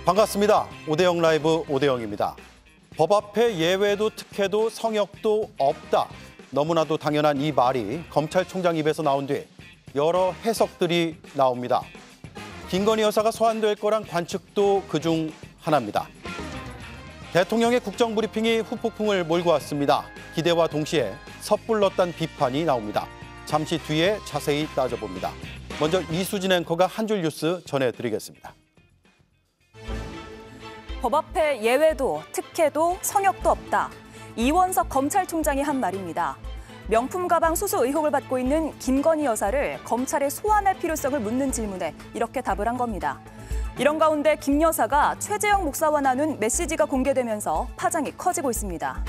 반갑습니다. 오대영 라이브 오대영입니다. 법 앞에 예외도 특혜도 성역도 없다. 너무나도 당연한 이 말이 검찰총장 입에서 나온 뒤 여러 해석들이 나옵니다. 김건희 여사가 소환될 거란 관측도 그중 하나입니다. 대통령의 국정브리핑이 후폭풍을 몰고 왔습니다. 기대와 동시에 섣불렀다는 비판이 나옵니다. 잠시 뒤에 자세히 따져봅니다. 먼저 이수진 앵커가 한 줄 뉴스 전해드리겠습니다. 법 앞에 예외도 특혜도 성역도 없다. 이원석 검찰총장이 한 말입니다. 명품 가방 수수 의혹을 받고 있는 김건희 여사를 검찰에 소환할 필요성을 묻는 질문에 이렇게 답을 한 겁니다. 이런 가운데 김 여사가 최재형 목사와 나눈 메시지가 공개되면서 파장이 커지고 있습니다.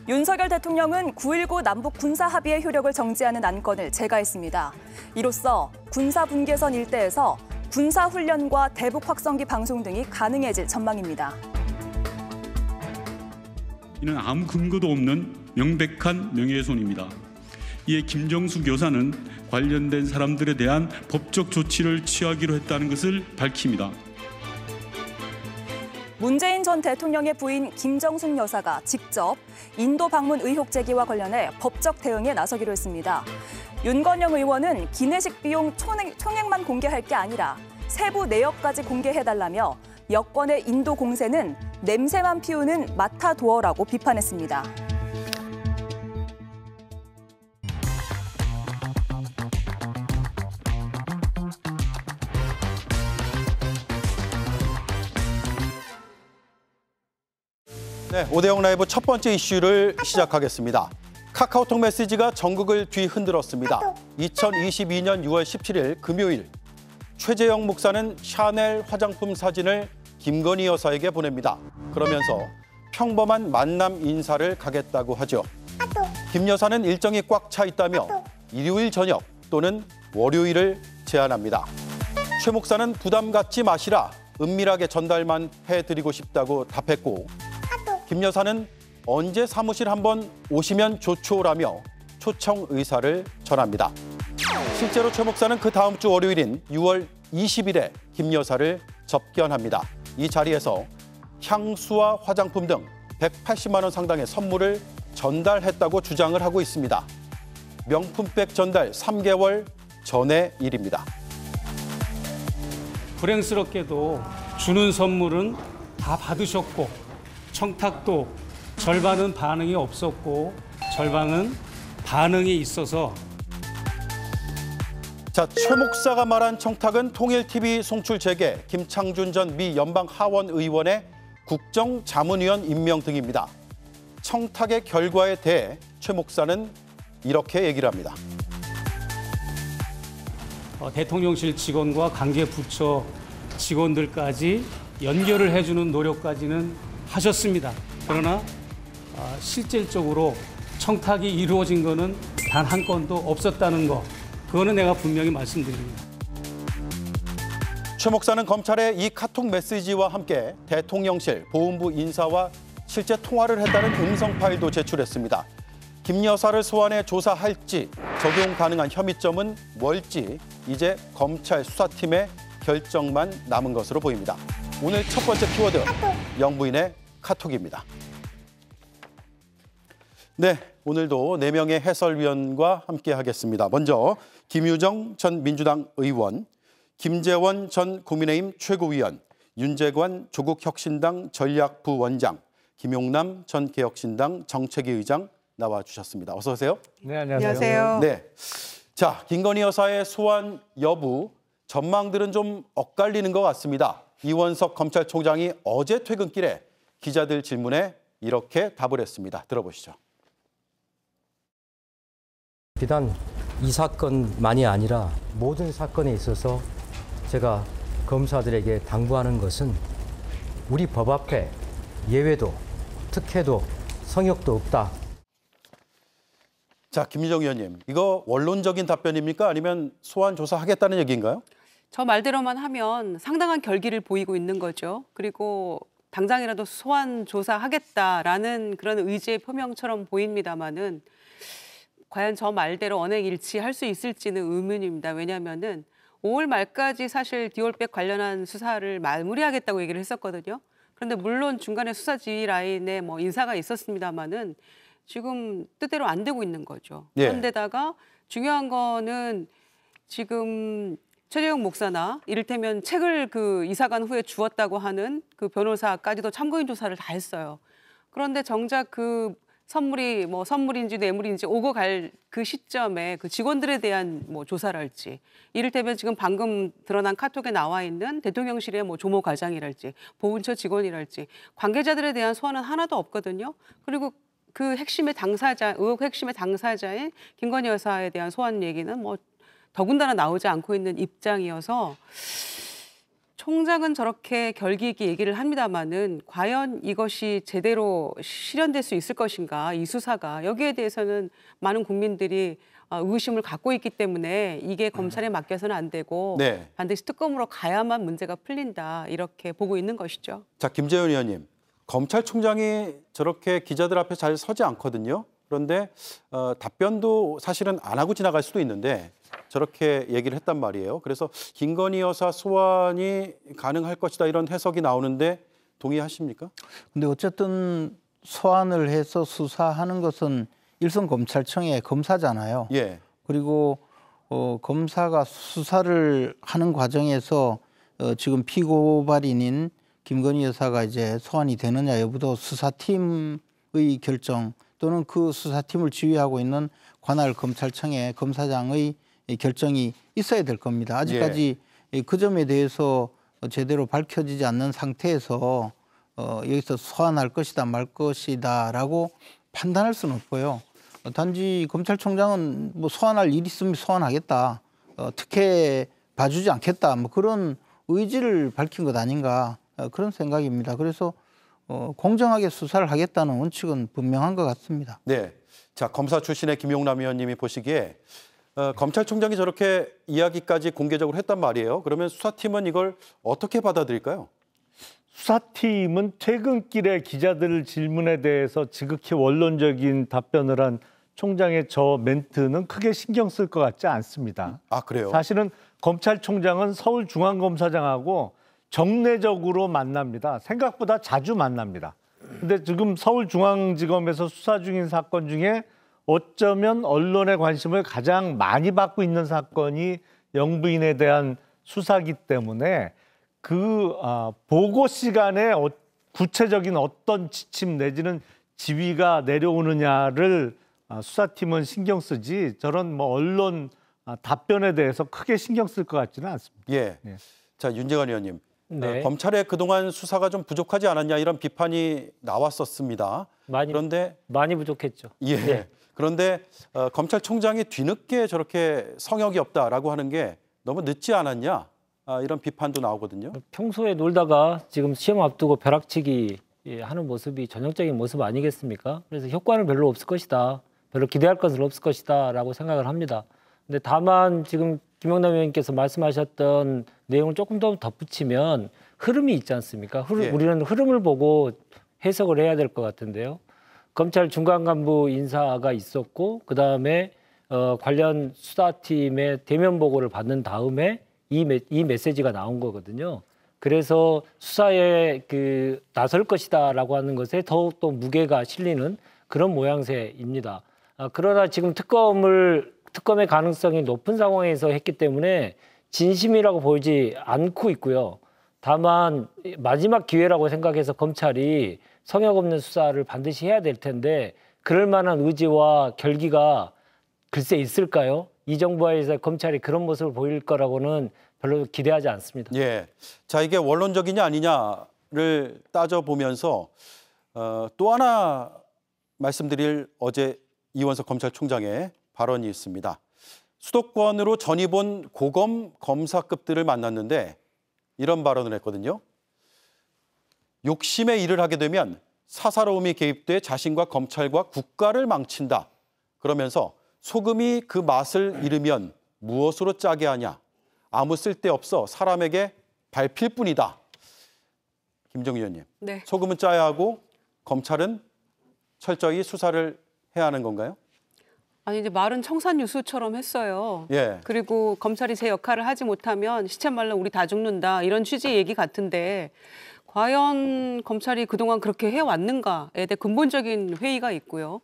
윤석열 대통령은 9.19 남북 군사합의의 효력을 정지하는 안건을 제거했습니다. 이로써 군사분계선 일대에서 군사훈련과 대북 확성기 방송 등이 가능해질 전망입니다. 이는 아무 근거도 없는 명백한 명예훼손입니다. 이에 김정숙 여사는 관련된 사람들에 대한 법적 조치를 취하기로 했다는 것을 밝힙니다. 문재인 전 대통령의 부인 김정숙 여사가 직접 인도 방문 의혹 제기와 관련해 법적 대응에 나서기로 했습니다. 윤건영 의원은 기내식 비용 총액만 공개할 게 아니라 세부 내역까지 공개해달라며 여권의 인도 공세는 냄새만 피우는 마타도어라고 비판했습니다. 네, 오대영 라이브 첫 번째 이슈를 시작하겠습니다. 카카오톡 메시지가 전국을 뒤흔들었습니다. 2022년 6월 17일 금요일 최재형 목사는 샤넬 화장품 사진을 김건희 여사에게 보냅니다. 그러면서 평범한 만남 인사를 가겠다고 하죠. 김 여사는 일정이 꽉 차 있다며 일요일 저녁 또는 월요일을 제안합니다. 최 목사는 부담 갖지 마시라 은밀하게 전달만 해드리고 싶다고 답했고 김 여사는 언제 사무실 한번 오시면 좋죠라며 초청 의사를 전합니다. 실제로 최 목사는 그 다음 주 월요일인 6월 20일에 김 여사를 접견합니다. 이 자리에서 향수와 화장품 등 180만 원 상당의 선물을 전달했다고 주장을 하고 있습니다. 명품백 전달 3개월 전의 일입니다. 불행스럽게도 주는 선물은 다 받으셨고 청탁도 절반은 반응이 없었고 절반은 반응이 있어서 자, 최 목사가 말한 청탁은 통일TV 송출 재개, 김창준 전 미 연방 하원 의원의 국정자문위원 임명 등입니다. 청탁의 결과에 대해 최 목사는 이렇게 얘기를 합니다. 대통령실 직원과 관계 부처 직원들까지 연결을 해주는 노력까지는 하셨습니다. 그러나 실질적으로 청탁이 이루어진 거는 단 한 건도 없었다는 거, 그거는 내가 분명히 말씀드립니다. 최 목사는 검찰에 이 카톡 메시지와 함께 대통령실, 보훈부 인사와 실제 통화를 했다는 음성 파일도 제출했습니다. 김 여사를 소환해 조사할지, 적용 가능한 혐의점은 뭘지 이제 검찰 수사팀의 결정만 남은 것으로 보입니다. 오늘 첫 번째 키워드, 영부인의 카톡입니다. 네, 오늘도 4명의 해설위원과 함께하겠습니다. 먼저 김유정 전 민주당 의원, 김재원 전 국민의힘 최고위원, 윤재관 조국혁신당 전략부원장, 김용남 전 개혁신당 정책위 의장 나와주셨습니다. 어서 오세요. 네, 안녕하세요. 네, 자, 김건희 여사의 소환 여부 전망들은 좀 엇갈리는 것 같습니다. 이원석 검찰총장이 어제 퇴근길에 기자들 질문에 이렇게 답을 했습니다. 들어보시죠. 비단 이 사건만이 아니라 모든 사건에 있어서 제가 검사들에게 당부하는 것은 우리 법 앞에 예외도 특혜도 성역도 없다. 자, 김유정 의원님, 이거 원론적인 답변입니까? 아니면 소환 조사하겠다는 얘기인가요? 저 말대로만 하면 상당한 결기를 보이고 있는 거죠. 그리고 당장이라도 소환 조사하겠다라는 그런 의지의 표명처럼 보입니다만은 과연 저 말대로 언행일치할 수 있을지는 의문입니다. 왜냐하면은 5월 말까지 사실 디올백 관련한 수사를 마무리하겠다고 얘기를 했었거든요. 그런데 물론 중간에 수사 지휘 라인에 뭐 인사가 있었습니다마는 지금 뜻대로 안 되고 있는 거죠. 예. 그런데다가 중요한 거는 지금 최재형 목사나 이를테면 책을 그 이사간 후에 주었다고 하는 그 변호사까지도 참고인 조사를 다 했어요. 그런데 정작 그 선물이 뭐 선물인지 뇌물인지 오고 갈 그 시점에 그 직원들에 대한 뭐 조사랄지, 이를테면 지금 방금 드러난 카톡에 나와 있는 대통령실의 뭐 조모 과장이랄지 보훈처 직원이랄지 관계자들에 대한 소환은 하나도 없거든요. 그리고 그 핵심의 당사자, 의혹 핵심의 당사자인 김건희 여사에 대한 소환 얘기는 뭐 더군다나 나오지 않고 있는 입장이어서 총장은 저렇게 결기 있게 얘기를 합니다마는 과연 이것이 제대로 실현될 수 있을 것인가, 이 수사가. 여기에 대해서는 많은 국민들이 의구심을 갖고 있기 때문에 이게 검찰에 맡겨서는 안 되고 네. 반드시 특검으로 가야만 문제가 풀린다, 이렇게 보고 있는 것이죠. 자, 김재현 의원님. 검찰총장이 저렇게 기자들 앞에 잘 서지 않거든요. 그런데 답변도 사실은 안 하고 지나갈 수도 있는데 저렇게 얘기를 했단 말이에요. 그래서 김건희 여사 소환이 가능할 것이다 이런 해석이 나오는데 동의하십니까? 근데 어쨌든 소환을 해서 수사하는 것은 일선 검찰청의 검사잖아요. 예. 그리고 검사가 수사를 하는 과정에서 지금 피고발인인 김건희 여사가 이제 소환이 되느냐 여부도 수사팀의 결정 또는 그 수사팀을 지휘하고 있는 관할 검찰청의 검사장의 결정이 있어야 될 겁니다. 아직까지 그 점에 대해서 제대로 밝혀지지 않는 상태에서 여기서 소환할 것이다 말 것이다라고 판단할 수는 없고요. 단지 검찰총장은 뭐 소환할 일 있으면 소환하겠다, 특혜 봐주지 않겠다, 뭐 그런 의지를 밝힌 것 아닌가, 그런 생각입니다. 그래서 공정하게 수사를 하겠다는 원칙은 분명한 것 같습니다. 네. 자, 검사 출신의 김용남 의원님이 보시기에 검찰총장이 저렇게 이야기까지 공개적으로 했단 말이에요. 그러면 수사팀은 이걸 어떻게 받아들일까요? 수사팀은 퇴근길에 기자들 질문에 대해서 지극히 원론적인 답변을 한 총장의 저 멘트는 크게 신경 쓸 것 같지 않습니다. 아, 그래요? 사실은 검찰총장은 서울중앙검사장하고 정례적으로 만납니다. 생각보다 자주 만납니다. 근데 지금 서울중앙지검에서 수사 중인 사건 중에 어쩌면 언론의 관심을 가장 많이 받고 있는 사건이 영부인에 대한 수사기 때문에 그 보고 시간에 구체적인 어떤 지침 내지는 지휘가 내려오느냐를 수사팀은 신경 쓰지 저런 뭐 언론 답변에 대해서 크게 신경 쓸 것 같지는 않습니다. 예. 예. 자, 윤재관 의원님. 네. 검찰의 그동안 수사가 좀 부족하지 않았냐 이런 비판이 나왔었습니다. 그런데 많이 부족했죠. 예. 네. 그런데 검찰총장이 뒤늦게 저렇게 성역이 없다라고 하는 게 너무 늦지 않았냐 이런 비판도 나오거든요. 평소에 놀다가 지금 시험 앞두고 벼락치기 하는 모습이 전형적인 모습 아니겠습니까? 그래서 효과는 별로 없을 것이다. 별로 기대할 것은 없을 것이다라고 생각을 합니다. 근데 다만 지금 김용남 의원님께서 말씀하셨던 내용을 조금 더 덧붙이면 흐름이 있지 않습니까? 예. 우리는 흐름을 보고 해석을 해야 될 것 같은데요. 검찰 중간 간부 인사가 있었고 그다음에 관련 수사팀의 대면 보고를 받는 다음에 이 메시지가 나온 거거든요. 그래서 수사에 나설 것이다라고 하는 것에 더욱 더 무게가 실리는 그런 모양새입니다. 그러나 지금 특검의 가능성이 높은 상황에서 했기 때문에 진심이라고 보이지 않고 있고요. 다만 마지막 기회라고 생각해서 검찰이 성역 없는 수사를 반드시 해야 될 텐데 그럴 만한 의지와 결기가 글쎄 있을까요? 이 정부에서 검찰이 그런 모습을 보일 거라고는 별로 기대하지 않습니다. 예. 자, 이게 원론적이냐 아니냐를 따져보면서 또 하나 말씀드릴 어제 이원석 검찰총장의 발언이 있습니다. 수도권으로 전입 온 고검 검사급들을 만났는데 이런 발언을 했거든요. 욕심에 일을 하게 되면 사사로움이 개입돼 자신과 검찰과 국가를 망친다. 그러면서 소금이 그 맛을 잃으면 무엇으로 짜게 하냐. 아무 쓸데없어 사람에게 밟힐 뿐이다. 김정희 의원님. 네. 소금은 짜야 하고 검찰은 철저히 수사를 해야 하는 건가요? 아니 이제 말은 청산유수처럼 했어요. 예. 그리고 검찰이 제 역할을 하지 못하면 시체 말로 우리 다 죽는다 이런 취지의 얘기 같은데 과연 검찰이 그동안 그렇게 해왔는가에 대해 근본적인 회의가 있고요.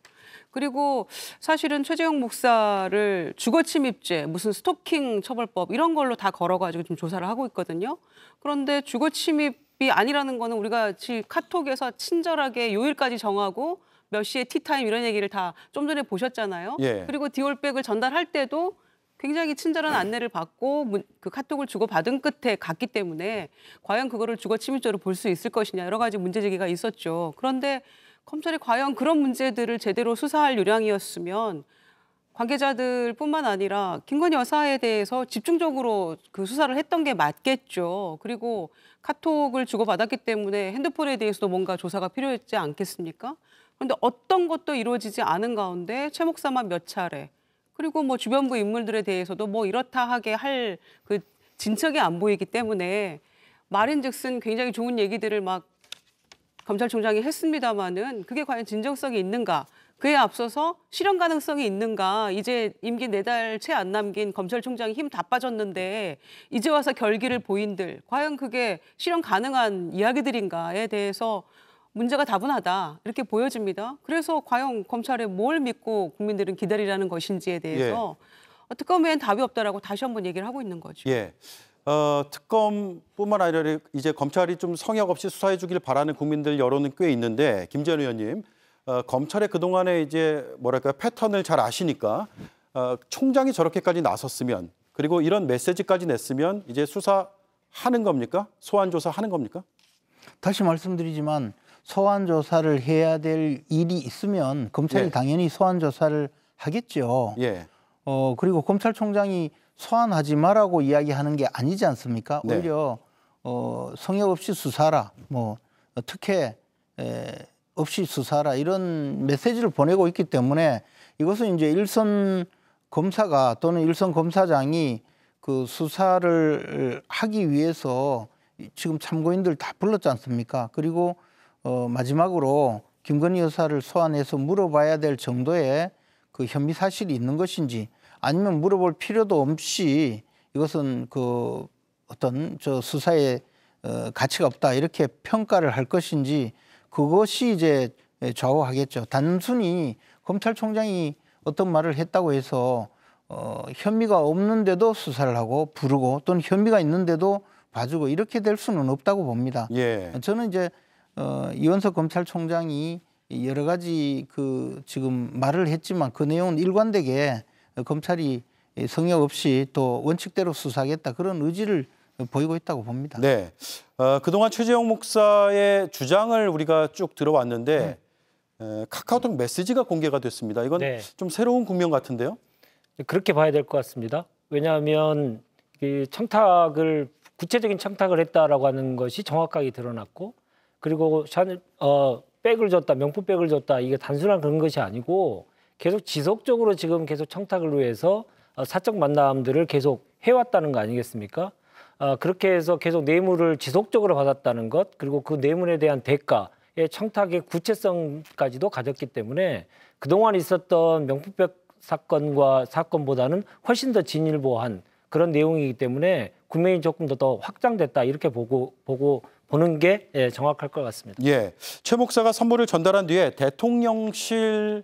그리고 사실은 최재형 목사를 주거침입죄, 무슨 스토킹 처벌법 이런 걸로 다 걸어가지고 좀 조사를 하고 있거든요. 그런데 주거침입이 아니라는 거는 우리가 지금 카톡에서 친절하게 요일까지 정하고 몇 시에 티타임 이런 얘기를 다 좀 전에 보셨잖아요. 예. 그리고 디올백을 전달할 때도 굉장히 친절한 안내를 받고 그 카톡을 주고받은 끝에 갔기 때문에 과연 그거를 주거침입죄로 볼 수 있을 것이냐 여러 가지 문제 제기가 있었죠. 그런데 검찰이 과연 그런 문제들을 제대로 수사할 요량이었으면 관계자들뿐만 아니라 김건희 여사에 대해서 집중적으로 그 수사를 했던 게 맞겠죠. 그리고 카톡을 주고받았기 때문에 핸드폰에 대해서도 뭔가 조사가 필요했지 않겠습니까? 그런데 어떤 것도 이루어지지 않은 가운데 최 목사만 몇 차례 그리고 뭐 주변부 인물들에 대해서도 뭐 이렇다 하게 할 그 진척이 안 보이기 때문에 말인즉슨 굉장히 좋은 얘기들을 막 검찰총장이 했습니다마는 그게 과연 진정성이 있는가? 그에 앞서서 실현 가능성이 있는가? 이제 임기 4달 채 안 남긴 검찰총장이 힘 다 빠졌는데 이제 와서 결기를 보인들 과연 그게 실현 가능한 이야기들인가에 대해서 문제가 다분하다 이렇게 보여집니다. 그래서 과연 검찰에 뭘 믿고 국민들은 기다리라는 것인지에 대해서 특검에는 답이 없다라고 다시 한번 얘기를 하고 있는 거죠. 예. 특검뿐만 아니라 이제 검찰이 좀 성역 없이 수사해 주길 바라는 국민들 여론은 꽤 있는데 김재현 의원님, 검찰의 그동안의 이제 뭐랄까 패턴을 잘 아시니까 총장이 저렇게까지 나섰으면 그리고 이런 메시지까지 냈으면 이제 수사하는 겁니까? 소환 조사하는 겁니까? 다시 말씀드리지만 소환 조사를 해야 될 일이 있으면 검찰이 예. 당연히 소환 조사를 하겠죠. 예. 그리고 검찰총장이 소환하지 마라고 이야기하는 게 아니지 않습니까? 네. 오히려 성역 없이 수사하라, 뭐 특혜 없이 수사하라 이런 메시지를 보내고 있기 때문에 이것은 이제 일선 검사가 또는 일선 검사장이 그 수사를 하기 위해서 지금 참고인들 다 불렀지 않습니까? 그리고 마지막으로 김건희 여사를 소환해서 물어봐야 될 정도의 그 혐의 사실이 있는 것인지 아니면 물어볼 필요도 없이 이것은 그 어떤 저 수사에 가치가 없다 이렇게 평가를 할 것인지 그것이 이제 좌우하겠죠. 단순히 검찰총장이 어떤 말을 했다고 해서 혐의가 없는데도 수사를 하고 부르고 또는 혐의가 있는데도 봐주고 이렇게 될 수는 없다고 봅니다. 예. 저는 이제 이원석 검찰총장이 여러 가지 그 지금 말을 했지만 그 내용은 일관되게 검찰이 성역 없이 또 원칙대로 수사하겠다 그런 의지를 보이고 있다고 봅니다. 네. 그동안 최재형 목사의 주장을 우리가 쭉 들어왔는데 카카오톡 메시지가 공개가 됐습니다. 이건 네. 좀 새로운 국면 같은데요? 그렇게 봐야 될 것 같습니다. 왜냐하면 청탁을 구체적인 청탁을 했다라고 하는 것이 정확하게 드러났고 그리고 백을 줬다, 명품백을 줬다 이게 단순한 그런 것이 아니고 계속 지속적으로 지금 계속 청탁을 위해서 사적 만남들을 계속 해왔다는 거 아니겠습니까? 그렇게 해서 계속 뇌물을 지속적으로 받았다는 것 그리고 그 뇌물에 대한 대가의 청탁의 구체성까지도 가졌기 때문에 그동안 있었던 명품백 사건보다는 훨씬 더 진일보한 그런 내용이기 때문에 국면이 조금 더 확장됐다 이렇게 보는 게 정확할 것 같습니다. 예. 최 목사가 선물을 전달한 뒤에 대통령실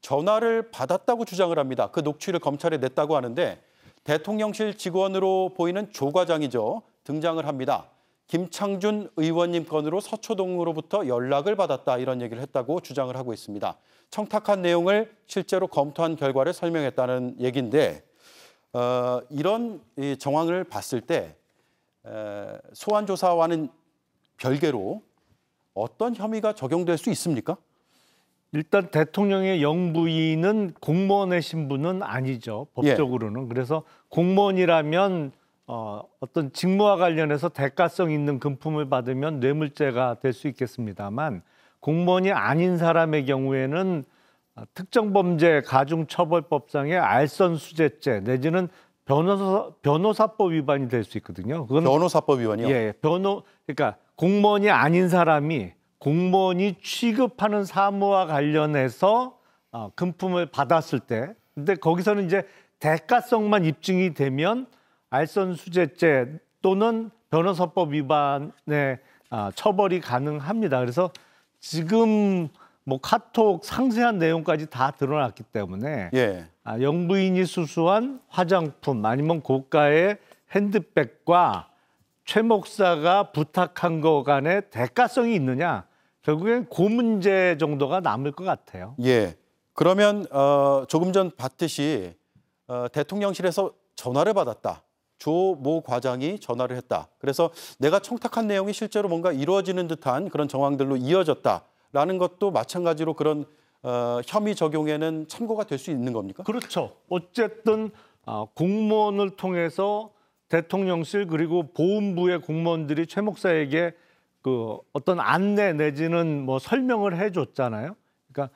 전화를 받았다고 주장을 합니다. 그 녹취를 검찰에 냈다고 하는데 대통령실 직원으로 보이는 조 과장이죠. 등장을 합니다. 김창준 의원님 건으로 서초동으로부터 연락을 받았다 이런 얘기를 했다고 주장을 하고 있습니다. 청탁한 내용을 실제로 검토한 결과를 설명했다는 얘기인데 이런 이 정황을 봤을 때 소환 조사와는 별개로 어떤 혐의가 적용될 수 있습니까? 일단 대통령의 영부인은 공무원의 신분은 아니죠. 법적으로는. 그래서 공무원이라면 어떤 직무와 관련해서 대가성 있는 금품을 받으면 뇌물죄가 될 수 있겠습니다만 공무원이 아닌 사람의 경우에는 특정범죄 가중처벌법상의 알선수재죄 내지는 변호사법 위반이 될 수 있거든요. 그건 변호사법 위반이요? 예, 그러니까 공무원이 아닌 사람이 공무원이 취급하는 사무와 관련해서 금품을 받았을 때 근데 거기서는 이제 대가성만 입증이 되면 알선수재죄 또는 변호사법 위반의 처벌이 가능합니다. 그래서 지금 뭐 카톡 상세한 내용까지 다 드러났기 때문에 예. 영부인이 수수한 화장품 아니면 고가의 핸드백과 최 목사가 부탁한 거 간에 대가성이 있느냐, 결국엔 그 문제 정도가 남을 것 같아요. 예. 그러면 조금 전 봤듯이 대통령실에서 전화를 받았다. 조 모 과장이 전화를 했다. 그래서 내가 청탁한 내용이 실제로 뭔가 이루어지는 듯한 그런 정황들로 이어졌다라는 것도 마찬가지로 그런 혐의 적용에는 참고가 될 수 있는 겁니까? 그렇죠. 어쨌든 공무원을 통해서 대통령실 그리고 보훈부의 공무원들이 최 목사에게 그 어떤 안내 내지는 뭐 설명을 해줬잖아요. 그러니까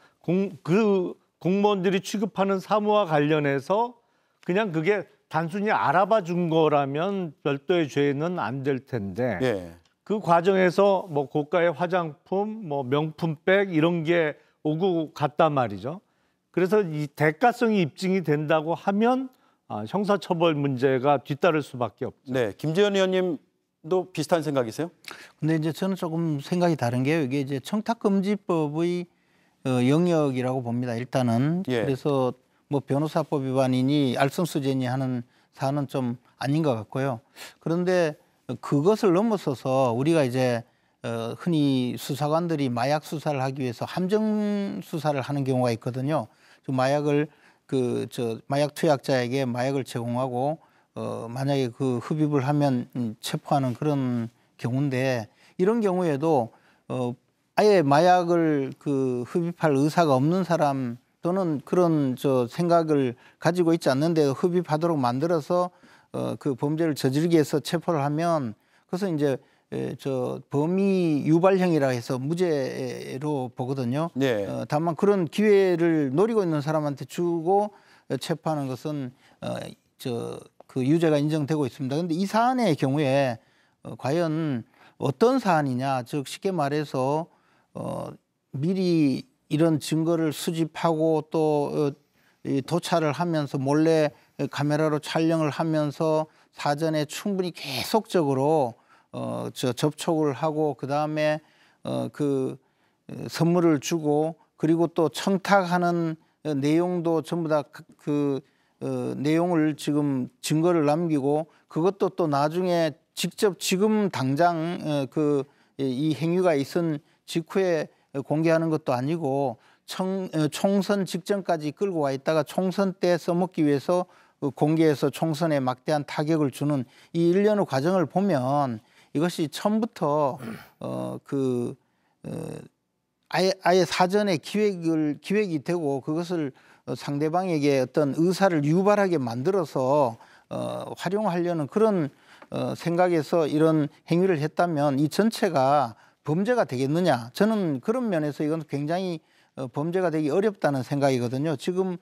그 공무원들이 취급하는 사무와 관련해서 그냥 그게 단순히 알아봐 준 거라면 별도의 죄는 안 될 텐데 예. 그 과정에서 뭐 고가의 화장품, 뭐 명품백 이런 게 오고 갔단 말이죠. 그래서 이 대가성이 입증이 된다고 하면 형사처벌 문제가 뒤따를 수밖에 없죠. 네, 김재현 의원님도 비슷한 생각이세요? 근데 이제 저는 조금 생각이 다른 게요. 이게 이제 청탁금지법의 영역이라고 봅니다. 일단은 예. 그래서 뭐 변호사법 위반이니 알선수재니 하는 사안은 좀 아닌 것 같고요. 그런데 그것을 넘어서서 우리가 이제 흔히 수사관들이 마약 수사를 하기 위해서 함정 수사를 하는 경우가 있거든요. 마약을 마약 투약자에게 마약을 제공하고 만약에 그 흡입을 하면 체포하는 그런 경우인데, 이런 경우에도 아예 마약을 흡입할 의사가 없는 사람 또는 그런 생각을 가지고 있지 않는데 흡입하도록 만들어서 그 범죄를 저지르기 위해서 체포를 하면 그것은 이제 범위 유발형이라 해서 무죄로 보거든요. 네. 다만 그런 기회를 노리고 있는 사람한테 주고 체포하는 것은 그 유죄가 인정되고 있습니다. 그런데 이 사안의 경우에 과연 어떤 사안이냐, 즉 쉽게 말해서 미리 이런 증거를 수집하고 또 도찰을 하면서 몰래 카메라로 촬영을 하면서 사전에 충분히 계속적으로 접촉을 하고 그다음에 그 선물을 주고 그리고 또 청탁하는 내용도 전부 다 그 내용을 지금 증거를 남기고 그것도 또 나중에 직접 지금 당장 이 행위가 있은 직후에 공개하는 것도 아니고 총선 직전까지 끌고 와 있다가 총선 때 써먹기 위해서 공개해서 총선에 막대한 타격을 주는 이 일련의 과정을 보면 이것이 처음부터 아예 사전에 기획이 되고 그것을 상대방에게 어떤 의사를 유발하게 만들어서 활용하려는 그런 생각에서 이런 행위를 했다면 이 전체가 범죄가 되겠느냐? 저는 그런 면에서 이건 굉장히 범죄가 되기 어렵다는 생각이거든요. 지금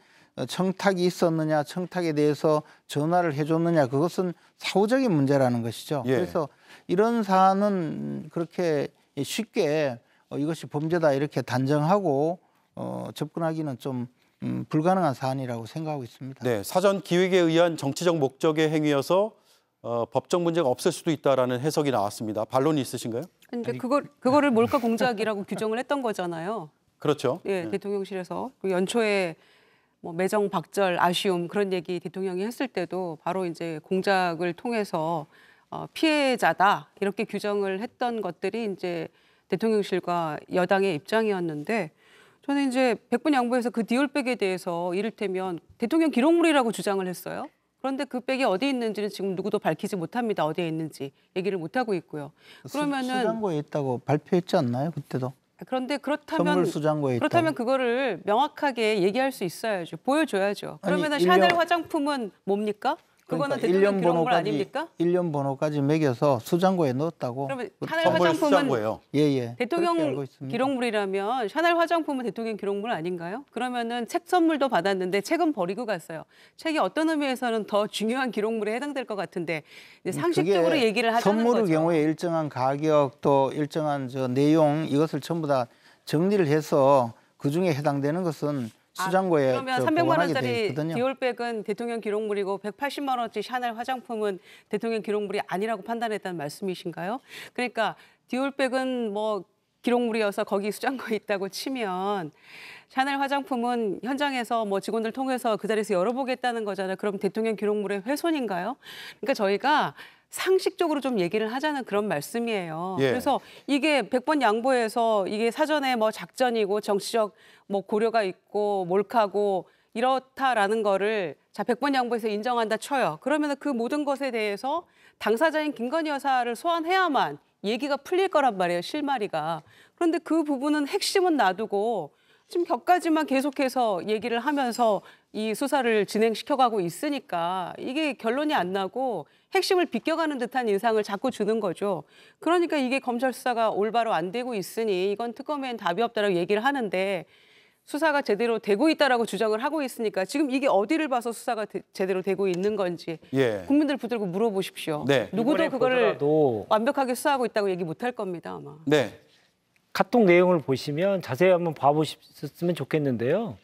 청탁이 있었느냐, 청탁에 대해서 전화를 해줬느냐, 그것은 사후적인 문제라는 것이죠. 예. 그래서 이런 사안은 그렇게 쉽게 이것이 범죄다 이렇게 단정하고 접근하기는 좀 불가능한 사안이라고 생각하고 있습니다. 네, 사전 기획에 의한 정치적 목적의 행위여서 법적 문제가 없을 수도 있다라는 해석이 나왔습니다. 반론이 있으신가요? 근데 그거를 몰카 공작이라고 규정을 했던 거잖아요. 그렇죠. 예, 대통령실에서 연초에 뭐 매정 박절 아쉬움 그런 얘기 대통령이 했을 때도 바로 이제 공작을 통해서 피해자다 이렇게 규정을 했던 것들이 이제 대통령실과 여당의 입장이었는데, 저는 이제 백분양보에서 그 디올백에 대해서 이를테면 대통령 기록물이라고 주장을 했어요. 그런데 그 백이 어디 있는지는 지금 누구도 밝히지 못합니다. 어디에 있는지 얘기를 못 하고 있고요. 그러면은 수장고에 있다고 발표했지 않나요? 그때도. 그런데 선물 수장고에 그렇다면 있다고. 그거를 명확하게 얘기할 수 있어야죠. 보여줘야죠. 그러면은 아니, 샤넬 화장품은 뭡니까? 그거는 대통령 기록물 아닙니까? 일련 번호까지 매겨서 수장고에 넣었다고. 그러면 그 샤넬 선물 화장품은 수장고예요. 예예. 대통령 기록물이라면 샤넬 화장품은 대통령 기록물 아닌가요? 그러면은 책 선물도 받았는데 책은 버리고 갔어요. 책이 어떤 의미에서는 더 중요한 기록물에 해당될 것 같은데 이제 상식적으로 얘기를 하자는 선물의 거죠. 경우에 일정한 가격 또 일정한 내용 이것을 전부 다 정리를 해서 그 중에 해당되는 것은 수장고에 그러면 저 300만 보관하게 돼 원짜리 있거든요. 디올백은 대통령 기록물이고 180만 원짜리 샤넬 화장품은 대통령 기록물이 아니라고 판단했다는 말씀이신가요? 그러니까 디올백은 뭐 기록물이어서 거기 수장고에 있다고 치면 샤넬 화장품은 현장에서 뭐 직원들 통해서 그 자리에서 열어보겠다는 거잖아요. 그럼 대통령 기록물의 훼손인가요? 그러니까 저희가 상식적으로 좀 얘기를 하자는 그런 말씀이에요. 예. 그래서 이게 100번 양보해서 이게 사전에 뭐 작전이고 정치적 뭐 고려가 있고 몰카고 이렇다라는 거를 자 100번 양보해서 인정한다 쳐요. 그러면 그 모든 것에 대해서 당사자인 김건희 여사를 소환해야만 얘기가 풀릴 거란 말이에요. 실마리가. 그런데 그 부분은 핵심은 놔두고 지금 격까지만 계속해서 얘기를 하면서 이 수사를 진행시켜가고 있으니까 이게 결론이 안 나고 핵심을 비껴가는 듯한 인상을 자꾸 주는 거죠. 그러니까 이게 검찰 수사가 올바로 안 되고 있으니 이건 특검엔 답이 없다라고 얘기를 하는데 수사가 제대로 되고 있다라고 주장을 하고 있으니까 지금 이게 어디를 봐서 수사가 제대로 되고 있는 건지 예. 국민들 붙들고 물어보십시오. 네. 누구도 그거를 보더라도 완벽하게 수사하고 있다고 얘기 못할 겁니다 아마. 네. 카톡 내용을 보시면 자세히 한번 봐보셨으면 좋겠는데요.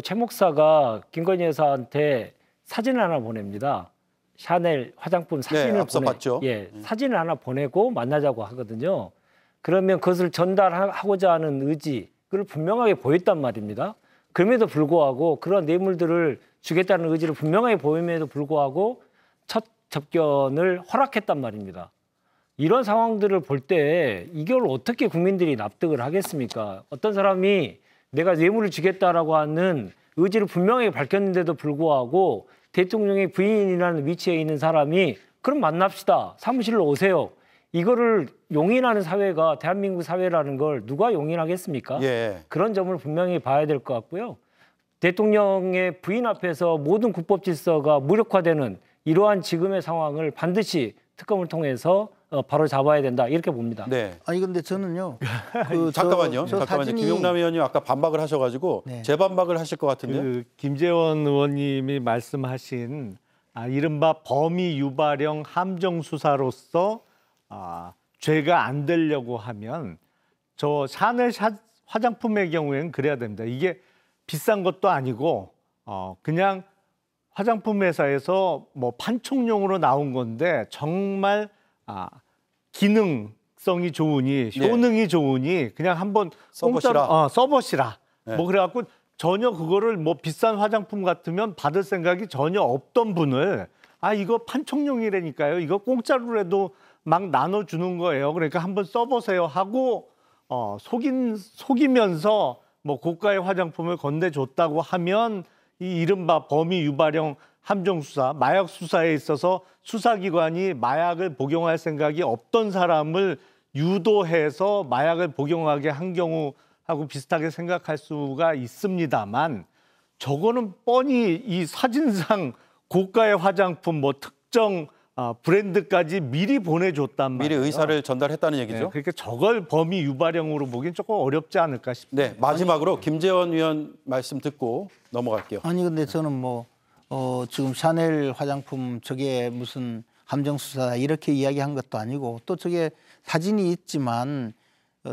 최 목사가 김건희 여사한테 사진을 하나 보냅니다. 샤넬 화장품 사진을 앞서 봤죠. 사진을 하나 보내고 만나자고 하거든요. 그러면 그것을 전달하고자 하는 의지, 그걸 분명하게 보였단 말입니다. 그럼에도 불구하고 그런 뇌물들을 주겠다는 의지를 분명하게 보임에도 불구하고 첫 접견을 허락했단 말입니다. 이런 상황들을 볼 때 이걸 어떻게 국민들이 납득을 하겠습니까? 어떤 사람이 내가 뇌물을 주겠다라고 하는 의지를 분명하게 밝혔는데도 불구하고 대통령의 부인이라는 위치에 있는 사람이 그럼 만납시다. 사무실로 오세요. 이거를 용인하는 사회가 대한민국 사회라는 걸 누가 용인하겠습니까? 예. 그런 점을 분명히 봐야 될 것 같고요. 대통령의 부인 앞에서 모든 국법 질서가 무력화되는 이러한 지금의 상황을 반드시 특검을 통해서 바로 잡아야 된다 이렇게 봅니다. 네. 아니 근데 저는요. 잠깐만요. 저 사진이 김용남 의원님 아까 반박을 하셔가지고 네. 재반박을 하실 것 같은데요. 그 김재원 의원님이 말씀하신 이른바 범위 유발형 함정 수사로서 죄가 안 되려고 하면 저 샤넬 화장품의 경우에는 그래야 됩니다. 이게 비싼 것도 아니고 그냥 화장품 회사에서 뭐 판촉용으로 나온 건데 정말 기능성이 좋으니 효능이 좋으니 그냥 한번 써보시라. 써보시라. 네. 뭐 그래갖고 전혀 그거를 뭐 비싼 화장품 같으면 받을 생각이 전혀 없던 분을 이거 판촉용이라니까요. 이거 공짜로라도 막 나눠주는 거예요. 그러니까 한번 써보세요 하고 속이면서 뭐 고가의 화장품을 건네줬다고 하면 이 이른바 범위 유발형 함정 수사, 마약 수사에 있어서 수사기관이 마약을 복용할 생각이 없던 사람을 유도해서 마약을 복용하게 한 경우하고 비슷하게 생각할 수가 있습니다만 저거는 뻔히 이 사진상 고가의 화장품 뭐 특정 브랜드까지 미리 보내줬단 말이에요. 미리 의사를 전달했다는 얘기죠. 네, 그러니까 저걸 범위 유발형으로 보기엔 조금 어렵지 않을까 싶습니다. 네, 마지막으로 김재원 의원 말씀 듣고 넘어갈게요. 아니 근데 저는 지금 샤넬 화장품 저게 무슨 함정 수사다 이렇게 이야기한 것도 아니고 또 저게 사진이 있지만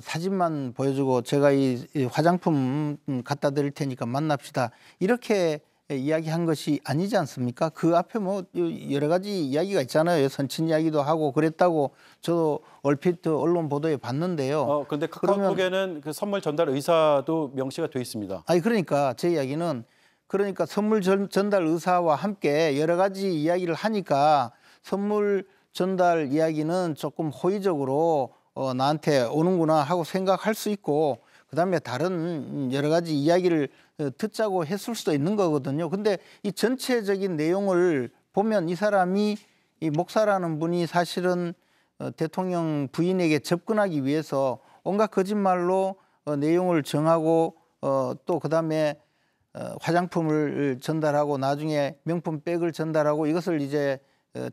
사진만 보여주고 제가 이 화장품 갖다 드릴 테니까 만납시다 이렇게 이야기한 것이 아니지 않습니까? 그 앞에 뭐 여러 가지 이야기가 있잖아요. 선친 이야기도 하고 그랬다고 저도 얼핏 언론 보도에 봤는데요. 그런데 카카오톡에는 그 선물 전달 의사도 명시가 돼 있습니다. 아니 그러니까 제 이야기는 그러니까 선물 전달 의사와 함께 여러 가지 이야기를 하니까 선물 전달 이야기는 조금 호의적으로 나한테 오는구나 하고 생각할 수 있고 그다음에 다른 여러 가지 이야기를 듣자고 했을 수도 있는 거거든요. 근데 이 전체적인 내용을 보면 이 사람이 이 목사라는 분이 사실은 대통령 부인에게 접근하기 위해서 온갖 거짓말로 내용을 정하고 또 그다음에 화장품을 전달하고 나중에 명품 백을 전달하고 이것을 이제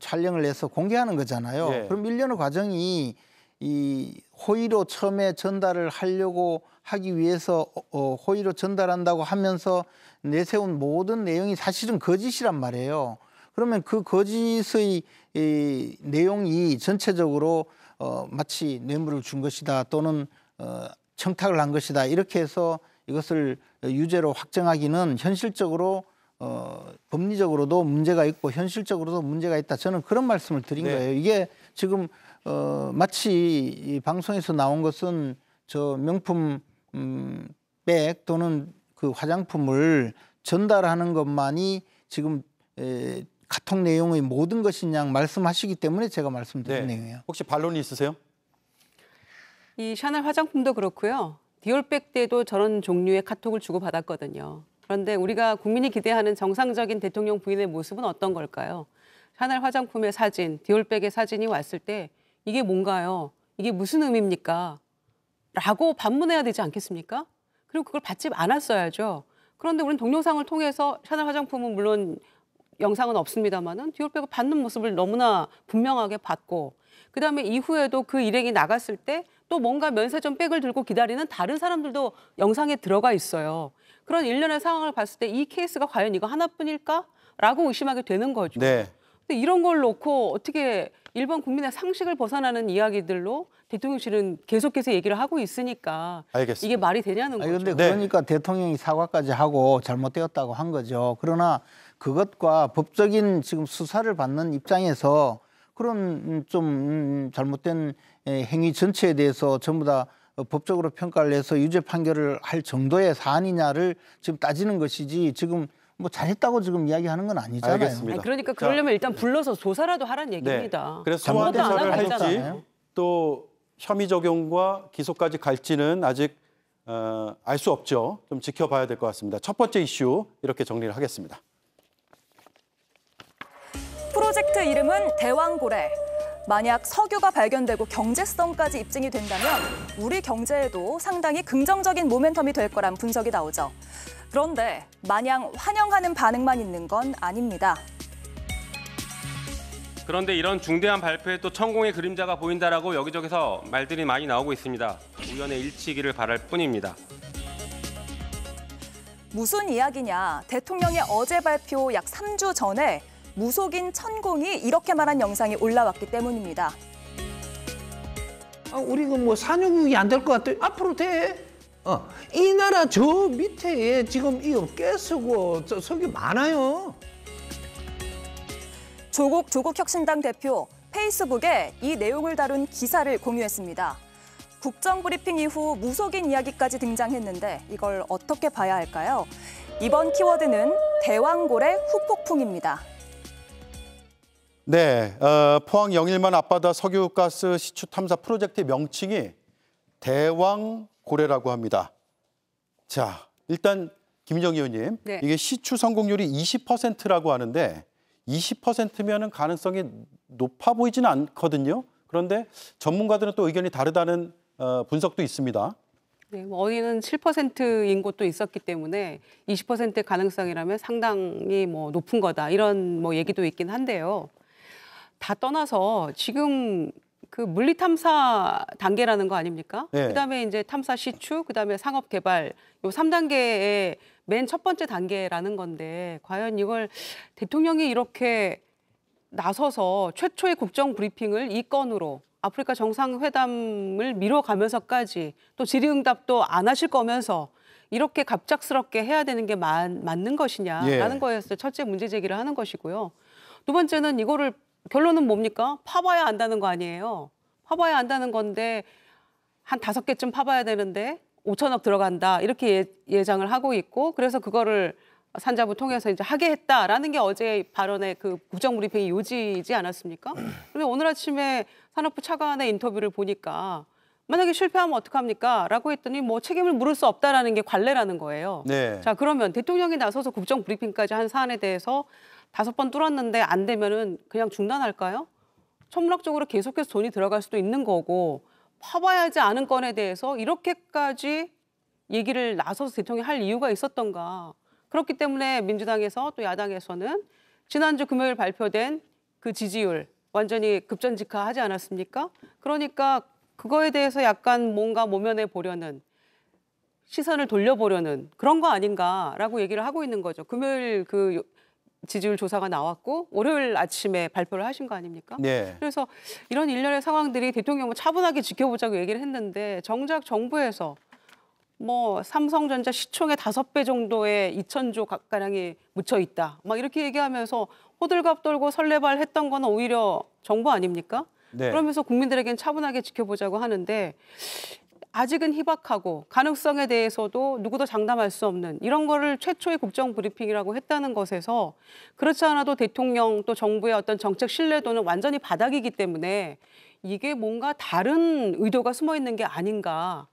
촬영을 해서 공개하는 거잖아요. 예. 그럼 일련의 과정이 이 호의로 처음에 전달을 하려고 하기 위해서 호의로 전달한다고 하면서 내세운 모든 내용이 사실은 거짓이란 말이에요. 그러면 그 거짓의 이 내용이 전체적으로 마치 뇌물을 준 것이다 또는 청탁을 한 것이다 이렇게 해서 이것을 유죄로 확정하기는 현실적으로 법리적으로도 문제가 있고 현실적으로도 문제가 있다. 저는 그런 말씀을 드린 네. 거예요. 이게 지금 마치 이 방송에서 나온 것은 저 명품 백 또는 그 화장품을 전달하는 것만이 지금 카톡 내용의 모든 것이냐 말씀하시기 때문에 제가 말씀드린 내용이에요. 혹시 반론이 있으세요? 이 샤넬 화장품도 그렇고요. 디올백 때도 저런 종류의 카톡을 주고받았거든요. 그런데 우리가 국민이 기대하는 정상적인 대통령 부인의 모습은 어떤 걸까요? 샤넬 화장품의 사진, 디올백의 사진이 왔을 때 이게 뭔가요? 이게 무슨 의미입니까? 라고 반문해야 되지 않겠습니까? 그리고 그걸 받지 않았어야죠. 그런데 우리는 동영상을 통해서 샤넬 화장품은 물론 영상은 없습니다만은 디올백을 받는 모습을 너무나 분명하게 봤고, 그다음에 이후에도 그 일행이 나갔을 때 또 뭔가 면세점 백을 들고 기다리는 다른 사람들도 영상에 들어가 있어요. 그런 일련의 상황을 봤을 때 이 케이스가 과연 이거 하나뿐일까라고 의심하게 되는 거죠. 네. 근데 이런 걸 놓고 어떻게 일반 국민의 상식을 벗어나는 이야기들로 대통령실은 계속해서 얘기를 하고 있으니까 알겠습니다. 이게 말이 되냐는 거죠. 그런데 네. 그러니까 대통령이 사과까지 하고 잘못되었다고 한 거죠. 그러나 그것과 법적인 지금 수사를 받는 입장에서 그런 좀 잘못된 행위 전체에 대해서 전부 다 법적으로 평가를 해서 유죄 판결을 할 정도의 사안이냐를 지금 따지는 것이지 지금 뭐 잘했다고 지금 이야기하는 건 아니잖아요. 알겠습니다. 아니, 그러니까 그러려면 일단 불러서 조사라도 하라는 얘기입니다. 네. 그래서 소환 잘못도 안 조사를 하고 할지 있잖아요. 또 혐의 적용과 기소까지 갈지는 아직 알 수 없죠. 좀 지켜봐야 될 것 같습니다. 첫 번째 이슈 이렇게 정리를 하겠습니다. 프로젝트 이름은 대왕고래. 만약 석유가 발견되고 경제성까지 입증이 된다면 우리 경제에도 상당히 긍정적인 모멘텀이 될 거란 분석이 나오죠. 그런데 마냥 환영하는 반응만 있는 건 아닙니다. 그런데 이런 중대한 발표에 또 천공의 그림자가 보인다라고 여기저기서 말들이 많이 나오고 있습니다. 우연의 일치기를 바랄 뿐입니다. 무슨 이야기냐? 대통령의 어제 발표 약 3주 전에 무속인 천공이 이렇게 말한 영상이 올라왔기 때문입니다. 우리가 뭐 산유국이 안 될 것 같아. 앞으로 돼. 이 나라 저 밑에 지금 이 가스고 석유 많아요. 조국 혁신당 대표 페이스북에 이 내용을 다룬 기사를 공유했습니다. 국정브리핑 이후 무속인 이야기까지 등장했는데 이걸 어떻게 봐야 할까요? 이번 키워드는 대왕고래 후폭풍입니다. 네, 포항 영일만 앞바다 석유가스 시추 탐사 프로젝트의 명칭이 대왕고래라고 합니다. 자, 일단 김인정 의원님, 네. 이게 시추 성공률이 20%라고 하는데 20%면은 가능성이 높아 보이지는 않거든요. 그런데 전문가들은 또 의견이 다르다는 분석도 있습니다. 네, 뭐 어디는 7%인 곳도 있었기 때문에 20%의 가능성이라면 상당히 뭐 높은 거다 이런 뭐 얘기도 있긴 한데요. 다 떠나서 지금 그 물리 탐사 단계라는 거 아닙니까? 네. 그다음에 이제 탐사 시추, 그다음에 상업 개발 요 3단계의 맨 첫 번째 단계라는 건데 과연 이걸 대통령이 이렇게 나서서 최초의 국정 브리핑을 이 건으로 아프리카 정상회담을 미뤄가면서까지 또 질의응답도 안 하실 거면서 이렇게 갑작스럽게 해야 되는 게 맞는 것이냐라는 예. 거에서 첫째 문제 제기를 하는 것이고요. 두 번째는 이거를 결론은 뭡니까? 파봐야 안다는 거 아니에요. 파봐야 안다는 건데 한 5개쯤 파봐야 되는데 5천억 들어간다 이렇게 예상을 하고 있고 그래서 그거를 산자부 통해서 이제 하게 했다라는 게 어제 발언의 그 국정브리핑의 요지이지 않았습니까? 그런데 오늘 아침에 산업부 차관의 인터뷰를 보니까 만약에 실패하면 어떡합니까? 라고 했더니 뭐 책임을 물을 수 없다라는 게 관례라는 거예요. 네. 자, 그러면 대통령이 나서서 국정브리핑까지 한 사안에 대해서 5번 뚫었는데 안 되면은 그냥 중단할까요? 천문학적으로 계속해서 돈이 들어갈 수도 있는 거고 파봐야 하지 않은 건에 대해서 이렇게까지 얘기를 나서서 대통령이 할 이유가 있었던가. 그렇기 때문에 민주당에서 또 야당에서는 지난주 금요일 발표된 그 지지율 완전히 급전직하하지 않았습니까? 그러니까 그거에 대해서 약간 뭔가 모면해 보려는 시선을 돌려보려는 그런 거 아닌가라고 얘기를 하고 있는 거죠. 금요일 그 지지율 조사가 나왔고 월요일 아침에 발표를 하신 거 아닙니까? 네. 그래서 이런 일련의 상황들이 대통령은 차분하게 지켜보자고 얘기를 했는데 정작 정부에서 뭐 삼성전자 시총의 5배 정도의 2,000조 가량이 묻혀 있다. 막 이렇게 얘기하면서 호들갑 떨고 설레발했던 건 오히려 정부 아닙니까? 네. 그러면서 국민들에겐 차분하게 지켜보자고 하는데 아직은 희박하고 가능성에 대해서도 누구도 장담할 수 없는 이런 거를 최초의 국정 브리핑이라고 했다는 것에서 그렇지 않아도 대통령 또 정부의 어떤 정책 신뢰도는 완전히 바닥이기 때문에 이게 뭔가 다른 의도가 숨어 있는 게 아닌가.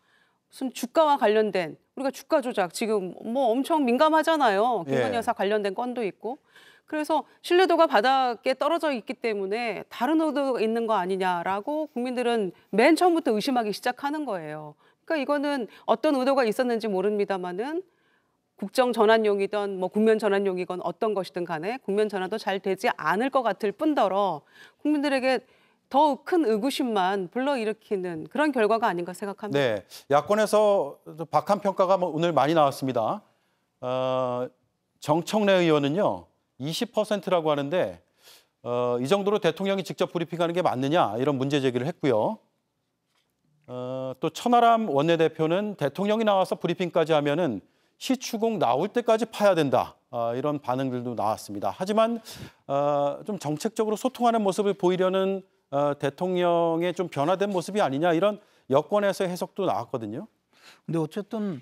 무슨 주가와 관련된 우리가 주가 조작 지금 뭐 엄청 민감하잖아요. 김건희 예. 여사 관련된 건도 있고. 그래서 신뢰도가 바닥에 떨어져 있기 때문에 다른 의도가 있는 거 아니냐라고 국민들은 맨 처음부터 의심하기 시작하는 거예요. 그러니까 이거는 어떤 의도가 있었는지 모릅니다만은 국정 전환용이든 뭐 국면 전환용이건 어떤 것이든 간에 국면 전환도 잘 되지 않을 것 같을 뿐더러 국민들에게 더 큰 의구심만 불러일으키는 그런 결과가 아닌가 생각합니다. 네, 야권에서 박한 평가가 오늘 많이 나왔습니다. 정청래 의원은요 20%라고 하는데 이 정도로 대통령이 직접 브리핑하는 게 맞느냐 이런 문제 제기를 했고요. 또 천하람 원내대표는 대통령이 나와서 브리핑까지 하면은 시추공 나올 때까지 파야 된다. 이런 반응들도 나왔습니다. 하지만 좀 정책적으로 소통하는 모습을 보이려는 대통령의 좀 변화된 모습이 아니냐 이런 여권에서 해석도 나왔거든요. 근데 어쨌든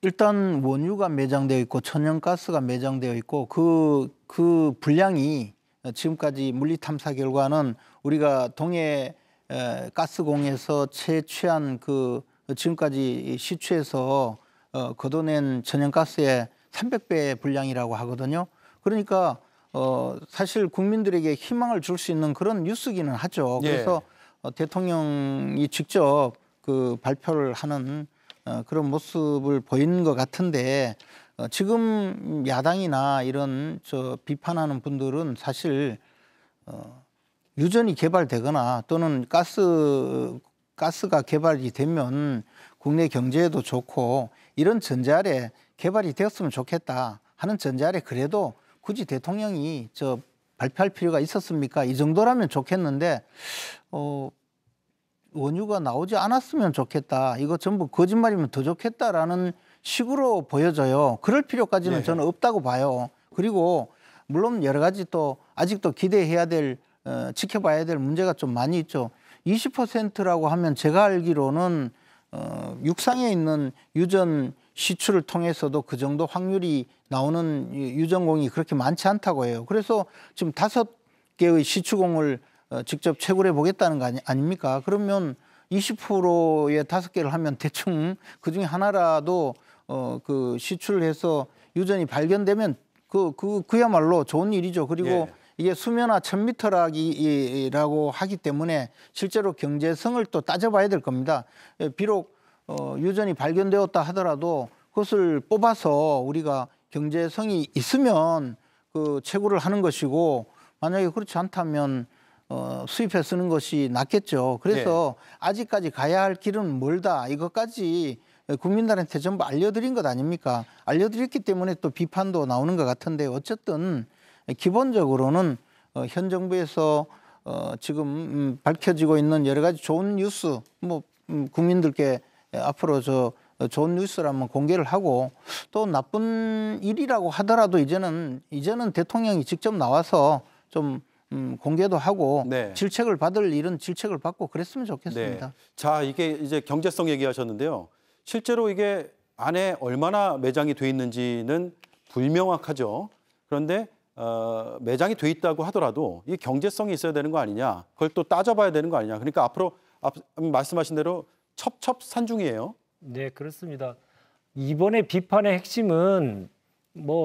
일단 원유가 매장되어 있고 천연가스가 매장되어 있고 그 분량이 지금까지 물리 탐사 결과는 우리가 동해 가스공에서 채취한 그 지금까지 시추해서 걷어낸 천연가스의 300배 분량이라고 하거든요. 그러니까 사실 국민들에게 희망을 줄 수 있는 그런 뉴스기는 하죠. 그래서 대통령이 직접 그 발표를 하는 그런 모습을 보이는 것 같은데 지금 야당이나 이런 비판하는 분들은 사실 유전이 개발되거나 또는 가스가 개발이 되면 국내 경제에도 좋고 이런 전제 아래 개발이 되었으면 좋겠다 하는 전제 아래 그래도 굳이 대통령이 발표할 필요가 있었습니까? 이 정도라면 좋겠는데 원유가 나오지 않았으면 좋겠다. 이거 전부 거짓말이면 더 좋겠다라는 식으로 보여져요. 그럴 필요까지는 저는 없다고 봐요. 그리고 물론 여러 가지 또 아직도 기대해야 될 지켜봐야 될 문제가 좀 많이 있죠. 20%라고 하면 제가 알기로는 육상에 있는 유전 시추를 통해서도 그 정도 확률이 나오는 유전공이 그렇게 많지 않다고 해요. 그래서 지금 5개의 시추공을 직접 채굴해 보겠다는 거 아닙니까? 그러면 20%에 5개를 하면 대충 그중에 하나라도 그 시추를 해서 유전이 발견되면 그야말로 좋은 일이죠. 그리고 이게 수면화 1000m라고 하기 때문에 실제로 경제성을 또 따져봐야 될 겁니다. 비록 유전이 발견되었다 하더라도 그것을 뽑아서 우리가 경제성이 있으면 그 채굴을 하는 것이고 만약에 그렇지 않다면 수입해 쓰는 것이 낫겠죠. 그래서 아직까지 가야 할 길은 멀다. 이것까지 국민들한테 전부 알려드린 것 아닙니까? 알려드렸기 때문에 또 비판도 나오는 것 같은데 어쨌든 기본적으로는 현 정부에서 지금 밝혀지고 있는 여러 가지 좋은 뉴스, 국민들께 앞으로 좋은 뉴스를 한번 공개를 하고 또 나쁜 일이라고 하더라도 이제는 대통령이 직접 나와서 좀 공개도 하고 질책을 받을 일은 질책을 받고 그랬으면 좋겠습니다. 네. 자, 이게 이제 경제성 얘기하셨는데요. 실제로 이게 안에 얼마나 매장이 돼 있는지는 불명확하죠. 그런데 매장이 돼 있다고 하더라도 이 경제성이 있어야 되는 거 아니냐. 그걸 또 따져봐야 되는 거 아니냐. 그러니까 앞으로 말씀하신 대로 첩첩산중이에요. 네, 그렇습니다. 이번에 비판의 핵심은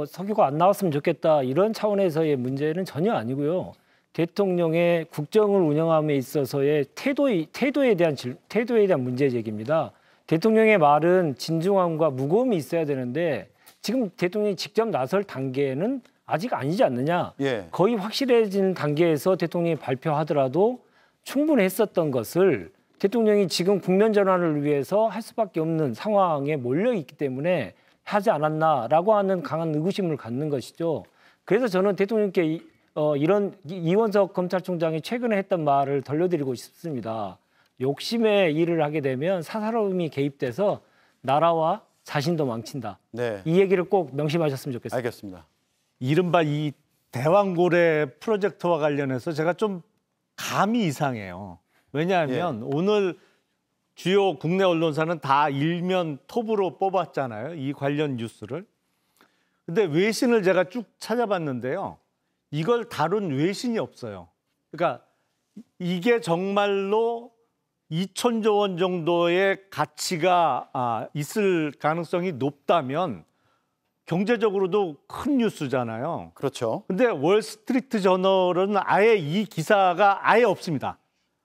석유가 안 나왔으면 좋겠다 이런 차원에서의 문제는 전혀 아니고요. 대통령의 국정을 운영함에 있어서의 태도에 대한 문제 제기입니다. 대통령의 말은 진중함과 무거움이 있어야 되는데 지금 대통령이 직접 나설 단계는 아직 아니지 않느냐. 거의 확실해진 단계에서 대통령이 발표하더라도 충분했었던 것을 대통령이 지금 국면 전환을 위해서 할 수밖에 없는 상황에 몰려 있기 때문에 하지 않았나라고 하는 강한 의구심을 갖는 것이죠. 그래서 저는 대통령께 이런 이원석 검찰총장이 최근에 했던 말을 돌려드리고 싶습니다. 욕심의 일을 하게 되면 사사로움이 개입돼서 나라와 자신도 망친다. 네. 이 얘기를 꼭 명심하셨으면 좋겠습니다. 알겠습니다. 이른바 이 대왕고래 프로젝트와 관련해서 제가 좀 감이 이상해요. 왜냐하면 오늘 주요 국내 언론사는 다 일면 톱으로 뽑았잖아요. 이 관련 뉴스를. 근데 외신을 제가 쭉 찾아봤는데요. 이걸 다룬 외신이 없어요. 그러니까 이게 정말로 2천조 원 정도의 가치가 있을 가능성이 높다면 경제적으로도 큰 뉴스잖아요. 그렇죠. 근데 월스트리트 저널은 아예 이 기사가 아예 없습니다.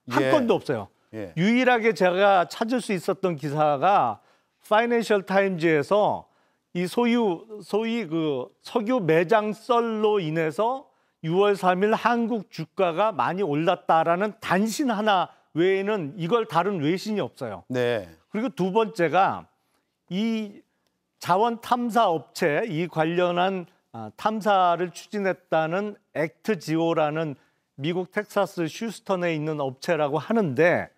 한 예. 건도 없어요. 예. 유일하게 제가 찾을 수 있었던 기사가 파이낸셜 타임즈에서 이 소위 그 석유 매장 썰로 인해서 6월 3일 한국 주가가 많이 올랐다라는 단신 하나 외에는 이걸 다룬 외신이 없어요. 네. 그리고 두 번째가 이 자원 탐사 업체, 이 관련한 탐사를 추진했다는 액트지오라는 미국 텍사스 휴스턴에 있는 업체라고 하는데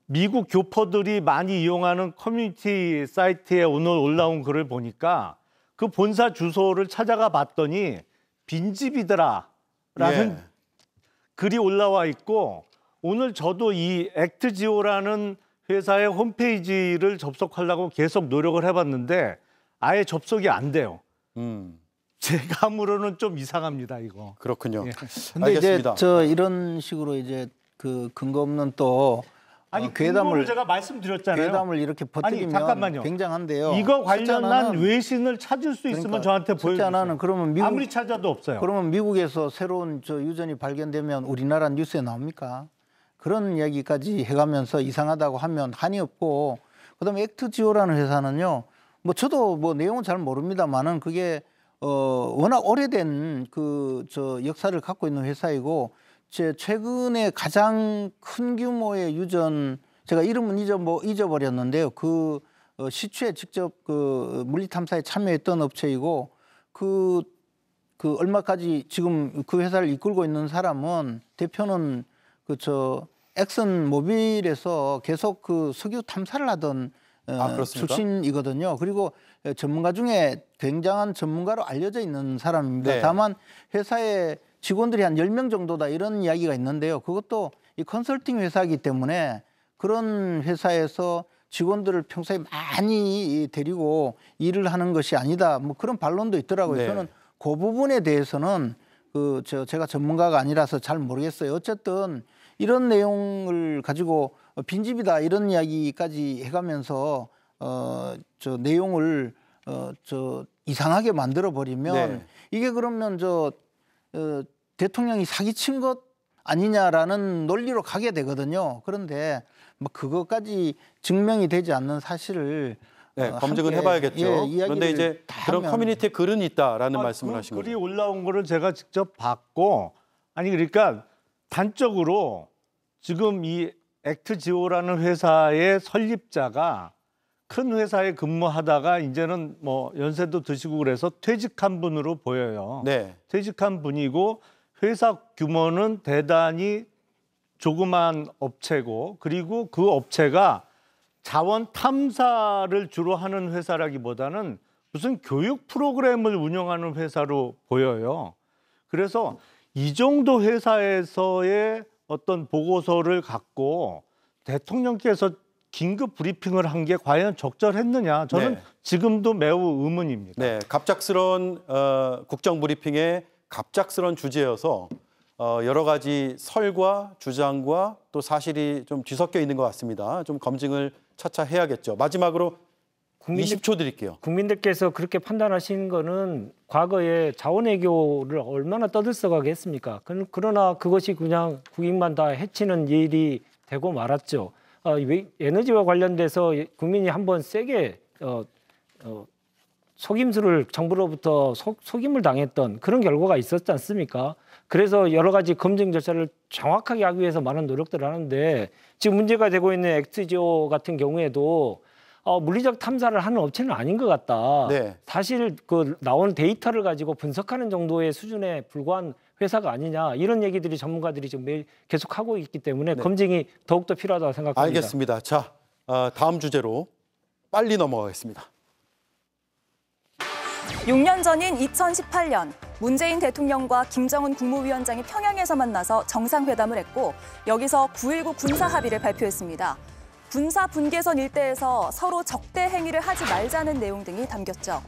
미국 교포들이 많이 이용하는 커뮤니티 사이트에 오늘 올라온 글을 보니까 그 본사 주소를 찾아가 봤더니 빈집이더라라는 예. 글이 올라와 있고 오늘 저도 이 액트지오라는 회사의 홈페이지를 접속하려고 계속 노력을 해봤는데 아예 접속이 안 돼요. 제 감으로는 좀 이상합니다, 이거. 그렇군요. 예. 근데 알겠습니다. 이제 저 이런 식으로 이제 그 근거 없는 또 괴담을 제가 말씀드렸잖아요. 괴담을 이렇게 퍼뜨리면 잠깐만요. 굉장한데요. 이거 관련한 숫자는 외신을 찾을 수 있으면 그러니까 저한테 숫자 보여주세요. 하나는 그러면 미국 아무리 찾아도 없어요. 그러면 미국에서 새로운 저 유전이 발견되면 우리나라 뉴스에 나옵니까? 그런 이야기까지 해가면서 이상하다고 하면 한이 없고 그다음에 액트지오라는 회사는요. 뭐 저도 뭐 내용은 잘 모릅니다만은 그게 워낙 오래된 그 저 역사를 갖고 있는 회사이고 제 최근에 가장 큰 규모의 유전 제가 이름은 잊어버렸는데요. 그 시추에 직접 그 물리 탐사에 참여했던 업체이고 그 얼마까지 지금 그 회사를 이끌고 있는 사람은 대표는 엑슨 모빌에서 계속 그 석유 탐사를 하던 출신이거든요. 그리고 전문가 중에 굉장한 전문가로 알려져 있는 사람입니다. 네. 다만 회사에 직원들이 한 10명 정도다 이런 이야기가 있는데요. 그것도 이 컨설팅 회사이기 때문에 그런 회사에서 직원들을 평소에 많이 데리고 일을 하는 것이 아니다. 뭐 그런 반론도 있더라고요. 네. 저는 그 부분에 대해서는 제가 전문가가 아니라서 잘 모르겠어요. 어쨌든 이런 내용을 가지고 빈집이다 이런 이야기까지 해가면서 저 내용을 이상하게 만들어 버리면 네. 이게 그러면 대통령이 사기친 것 아니냐라는 논리로 가게 되거든요. 그런데 뭐 그것까지 증명이 되지 않는 사실을 검증을 해봐야겠죠. 그런데 이제 그런 커뮤니티에 글은 있다라는 말씀을 하신 거죠. 글이 올라온 거를 제가 직접 봤고 그러니까 단적으로 지금 이 액트지오라는 회사의 설립자가 큰 회사에 근무하다가 이제는 뭐 연세도 드시고 그래서 퇴직한 분으로 보여요. 네. 퇴직한 분이고 회사 규모는 대단히 조그만 업체고 그리고 그 업체가 자원 탐사를 주로 하는 회사라기보다는 무슨 교육 프로그램을 운영하는 회사로 보여요. 그래서 이 정도 회사에서의 어떤 보고서를 갖고 대통령께서 긴급 브리핑을 한 게 과연 적절했느냐 저는 지금도 매우 의문입니다. 네, 갑작스러운 국정 브리핑에 갑작스러운 주제여서 여러 가지 설과 주장과 또 사실이 좀 뒤섞여 있는 것 같습니다. 좀 검증을 차차 해야겠죠. 마지막으로 20초 드릴게요. 국민들께서 그렇게 판단하신 거는 과거에 자원외교를 얼마나 떠들썩하게 했습니까? 그러나 그것이 그냥 국익만 다 해치는 일이 되고 말았죠. 에너지와 관련돼서 국민이 한번 세게 속임수를 정부로부터 속임을 당했던 그런 결과가 있었지 않습니까? 그래서 여러 가지 검증 절차를 정확하게 하기 위해서 많은 노력들을 하는데 지금 문제가 되고 있는 액트지오 같은 경우에도 물리적 탐사를 하는 업체는 아닌 것 같다. 네. 사실 그 나온 데이터를 가지고 분석하는 정도의 수준에 불과한 회사가 아니냐 이런 얘기들이 전문가들이 지금 매일 계속하고 있기 때문에 검증이 더욱더 필요하다고 생각합니다. 알겠습니다. 자, 다음 주제로 빨리 넘어가겠습니다. 6년 전인 2018년 문재인 대통령과 김정은 국무위원장이 평양에서 만나서 정상회담을 했고 여기서 9.19 군사 합의를 발표했습니다. 군사 분계선 일대에서 서로 적대 행위를 하지 말자는 내용 등이 담겼죠.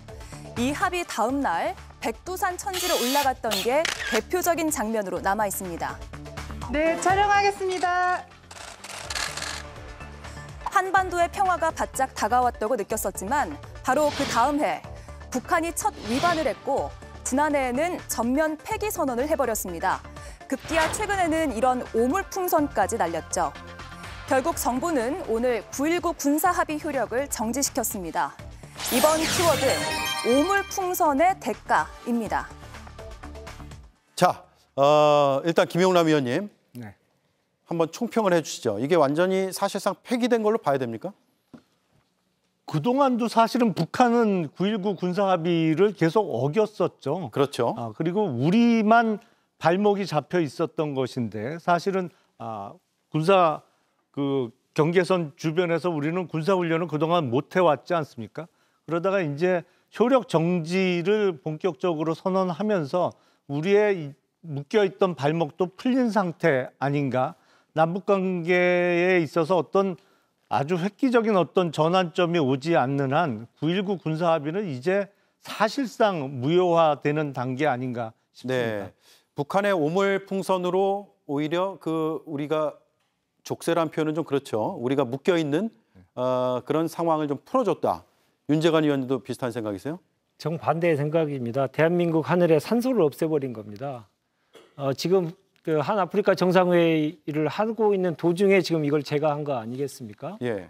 이 합의 다음 날 백두산 천지로 올라갔던 게 대표적인 장면으로 남아 있습니다. 네, 촬영하겠습니다. 한반도의 평화가 바짝 다가왔다고 느꼈었지만 바로 그 다음 해 북한이 첫 위반을 했고 지난해에는 전면 폐기 선언을 해버렸습니다. 급기야 최근에는 이런 오물풍선까지 날렸죠. 결국 정부는 오늘 9.19 군사합의 효력을 정지시켰습니다. 이번 키워드 오물풍선의 대가입니다. 자, 일단 김용남 의원님 네. 한번 총평을 해주시죠. 이게 완전히 사실상 폐기된 걸로 봐야 됩니까? 그동안도 사실은 북한은 9.19 군사합의를 계속 어겼었죠. 그렇죠. 그리고 우리만 발목이 잡혀 있었던 것인데 사실은 군사 경계선 주변에서 우리는 군사훈련을 그동안 못 해왔지 않습니까? 그러다가 이제 효력 정지를 본격적으로 선언하면서 우리의 묶여있던 발목도 풀린 상태 아닌가? 남북관계에 있어서 어떤 아주 획기적인 어떤 전환점이 오지 않는 한 9.19 군사합의는 이제 사실상 무효화되는 단계 아닌가 싶습니다. 네, 북한의 오물풍선으로 오히려 우리가 족쇄란 표현은 좀 그렇죠. 우리가 묶여 있는 그런 상황을 좀 풀어줬다. 윤재관 의원도 비슷한 생각이세요? 정반대의 생각입니다. 대한민국 하늘에 산소를 없애버린 겁니다. 지금 한 아프리카 정상회의를 하고 있는 도중에 지금 이걸 제거한 거 아니겠습니까? 예.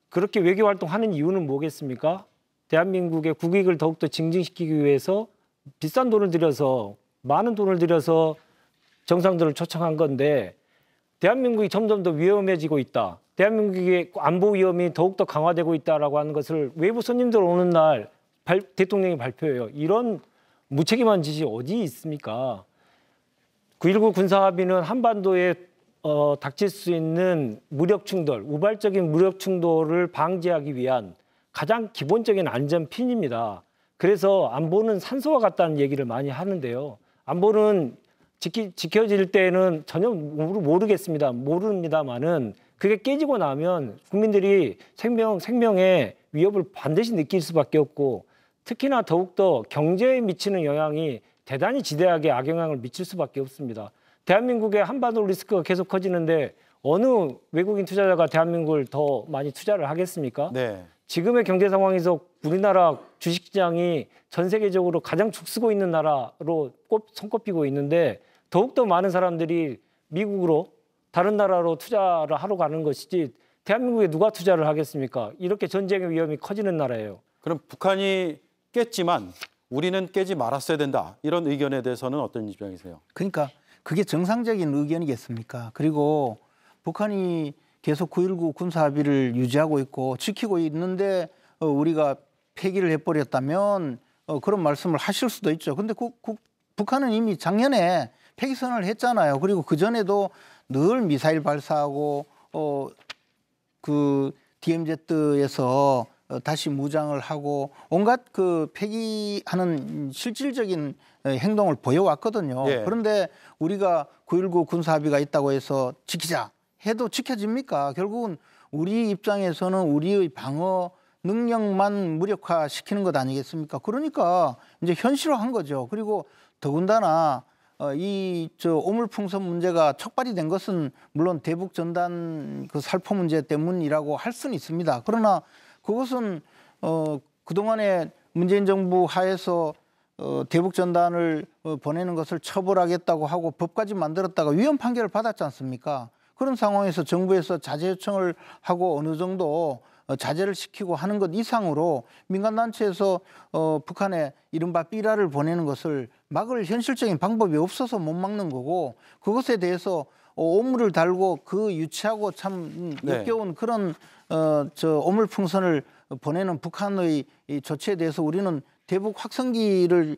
그렇게 외교 활동하는 이유는 뭐겠습니까? 대한민국의 국익을 더욱더 증진시키기 위해서 비싼 돈을 들여서 많은 돈을 들여서 정상들을 초청한 건데 대한민국이 점점 더 위험해지고 있다. 대한민국의 안보 위험이 더욱더 강화되고 있다라고 하는 것을 외부 손님들 오는 날 대통령이 발표해요. 이런 무책임한 짓이 어디 있습니까? 9.19 군사합의는 한반도에 닥칠 수 있는 무력 충돌, 우발적인 무력 충돌을 방지하기 위한 가장 기본적인 안전핀입니다. 그래서 안보는 산소와 같다는 얘기를 많이 하는데요. 안보는 지켜질 때는 전혀 모릅니다만은 그게 깨지고 나면 국민들이 생명의 위협을 반드시 느낄 수밖에 없고 특히나 더욱더 경제에 미치는 영향이 대단히 지대하게 악영향을 미칠 수밖에 없습니다. 대한민국의 한반도 리스크가 계속 커지는데 어느 외국인 투자자가 대한민국을 더 많이 투자를 하겠습니까? 네. 지금의 경제 상황에서 우리나라 주식시장이 전 세계적으로 가장 죽쓰고 있는 나라로 손꼽히고 있는데 더욱더 많은 사람들이 미국으로 다른 나라로 투자를 하러 가는 것이지 대한민국에 누가 투자를 하겠습니까? 이렇게 전쟁의 위험이 커지는 나라예요. 그럼 북한이 깼지만 우리는 깨지 말았어야 된다. 이런 의견에 대해서는 어떤 입장이세요? 그러니까 그게 정상적인 의견이겠습니까? 그리고 북한이 계속 9.19 군사합의를 유지하고 있고 지키고 있는데 우리가 폐기를 해버렸다면 그런 말씀을 하실 수도 있죠. 근데 북한은 이미 작년에 폐기 선언을 했잖아요. 그리고 그전에도 늘 미사일 발사하고 DMZ에서 다시 무장을 하고 온갖 폐기하는 실질적인 행동을 보여왔거든요. 예. 그런데 우리가 9.19 군사합의가 있다고 해서 지키자 해도 지켜집니까? 결국은 우리 입장에서는 우리의 방어 능력만 무력화시키는 것 아니겠습니까? 그러니까 이제 현실화한 거죠. 그리고 더군다나 오물풍선 문제가 촉발이 된 것은 물론 대북 전단 살포 문제 때문이라고 할 수는 있습니다. 그러나 그것은 그동안에 문재인 정부 하에서 대북 전단을 보내는 것을 처벌하겠다고 하고 법까지 만들었다가 위헌 판결을 받았지 않습니까? 그런 상황에서 정부에서 자제 요청을 하고 어느 정도 자제를 시키고 하는 것 이상으로 민간단체에서 북한에 이른바 삐라를 보내는 것을 막을 현실적인 방법이 없어서 못 막는 거고 그것에 대해서 오물을 달고 유치하고 참 역겨운 그런 오물풍선을 보내는 북한의 이 조치에 대해서 우리는 대북 확성기를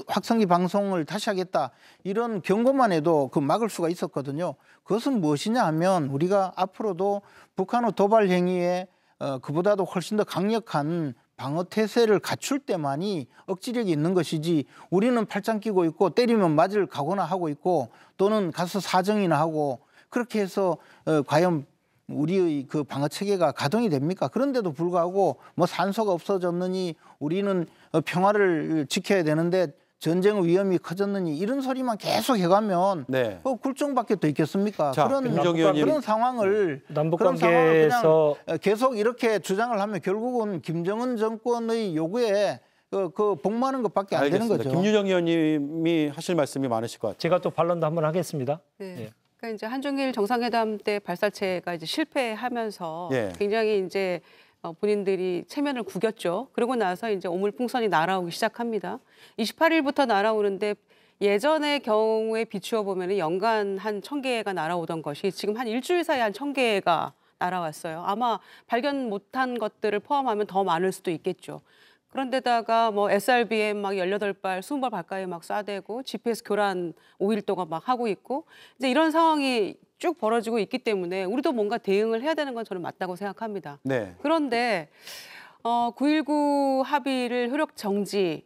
확성기 방송을 다시 하겠다 이런 경고만 해도 그 막을 수가 있었거든요. 그것은 무엇이냐 하면 우리가 앞으로도 북한의 도발 행위에 그보다도 훨씬 더 강력한 방어 태세를 갖출 때만이 억지력이 있는 것이지 우리는 팔짱 끼고 있고 때리면 맞을 각오나 하고 있고 또는 가서 사정이나 하고 그렇게 해서 과연 우리의 그 방어 체계가 가동이 됩니까? 그런데도 불구하고 뭐 산소가 없어졌느니 우리는 평화를 지켜야 되는데 전쟁의 위험이 커졌느니 이런 소리만 계속 해가면 네. 굴종밖에 더 있겠습니까? 자, 그런 상황을 남북 그런 상황을 관계에서 그냥 계속 이렇게 주장을 하면 결국은 김정은 정권의 요구에 그 복무하는 것밖에 안 알겠습니다. 되는 거죠. 김유정 의원님이 하실 말씀이 많으실 것 같아요. 제가 또 반론도 한번 하겠습니다. 네. 예. 그러니까 이제 한중일 정상회담 때 발사체가 이제 실패하면서 예. 굉장히 이제 본인들이 체면을 구겼죠. 그러고 나서 이제 오물풍선이 날아오기 시작합니다. 28일부터 날아오는데 예전의 경우에 비추어 보면 연간 한 1,000개가 날아오던 것이 지금 한 일주일 사이에 한 1,000개가 날아왔어요. 아마 발견 못한 것들을 포함하면 더 많을 수도 있겠죠. 그런데다가 뭐 SRBM 막 18발, 20발 가까이 막 쏴대고 GPS 교란 5일 동안 막 하고 있고 이제 이런 상황이 쭉 벌어지고 있기 때문에 우리도 뭔가 대응을 해야 되는 건 저는 맞다고 생각합니다. 네. 그런데 9.19 합의를 효력 정지하는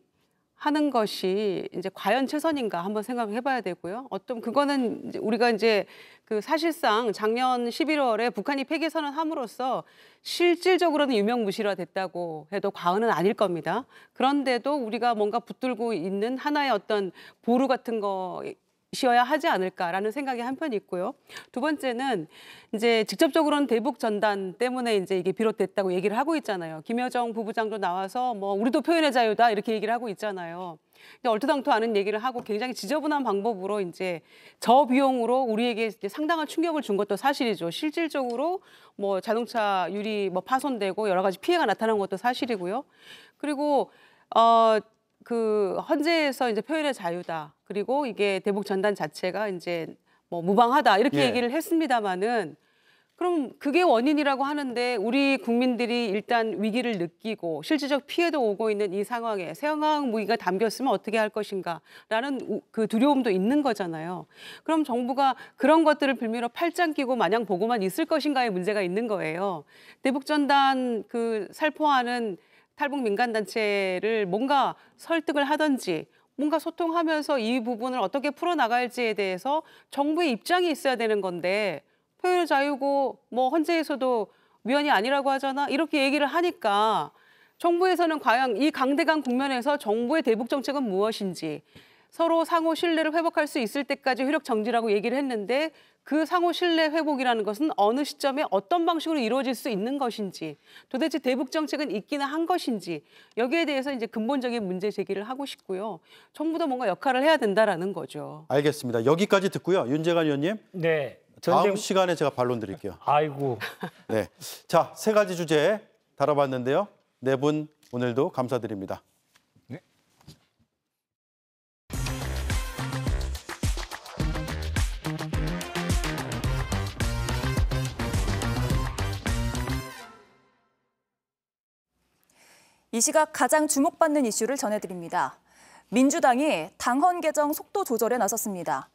것이 이제 과연 최선인가 한번 생각을 해봐야 되고요. 그거는 이제 우리가 이제 그 사실상 작년 11월에 북한이 폐기 선언함으로써 실질적으로는 유명무실화됐다고 해도 과언은 아닐 겁니다. 그런데도 우리가 뭔가 붙들고 있는 하나의 어떤 보루 같은 것이어야 하지 않을까라는 생각이 한편 있고요. 두 번째는 이제 직접적으로는 대북 전단 때문에 이제 이게 비롯됐다고 얘기를 하고 있잖아요. 김여정 부부장도 나와서 뭐 우리도 표현의 자유다 이렇게 얘기를 하고 있잖아요. 얼토당토 않은 얘기를 하고 굉장히 지저분한 방법으로 이제 저비용으로 우리에게 이제 상당한 충격을 준 것도 사실이죠. 실질적으로 뭐 자동차 유리 뭐 파손되고 여러 가지 피해가 나타난 것도 사실이고요. 그리고 그 헌재에서 이제 표현의 자유다. 그리고 이게 대북 전단 자체가 이제 뭐 무방하다 이렇게 예. 얘기를 했습니다마는 그럼 그게 원인이라고 하는데 우리 국민들이 일단 위기를 느끼고 실질적 피해도 오고 있는 이 상황에 생화학 무기가 담겼으면 어떻게 할 것인가라는 그 두려움도 있는 거잖아요. 그럼 정부가 그런 것들을 빌미로 팔짱 끼고 마냥 보고만 있을 것인가의 문제가 있는 거예요. 대북전단 그 살포하는 탈북 민간단체를 뭔가 설득을 하든지 뭔가 소통하면서 이 부분을 어떻게 풀어나갈지에 대해서 정부의 입장이 있어야 되는 건데 표현의 자유고 뭐 헌재에서도 위헌이 아니라고 하잖아 이렇게 얘기를 하니까 정부에서는 과연 이 강대강 국면에서 정부의 대북 정책은 무엇인지 서로 상호 신뢰를 회복할 수 있을 때까지 효력 정지라고 얘기를 했는데 그 상호 신뢰 회복이라는 것은 어느 시점에 어떤 방식으로 이루어질 수 있는 것인지 도대체 대북 정책은 있기는 한 것인지 여기에 대해서 이제 근본적인 문제 제기를 하고 싶고요. 정부도 뭔가 역할을 해야 된다라는 거죠. 알겠습니다. 여기까지 듣고요. 윤재관 의원님. 네. 다음 시간에 제가 반론 드릴게요. 아이고. 네. 자, 세 가지 주제 다뤄봤는데요. 네 분 오늘도 감사드립니다. 네. 이 시각 가장 주목받는 이슈를 전해드립니다. 민주당이 당헌 개정 속도 조절에 나섰습니다.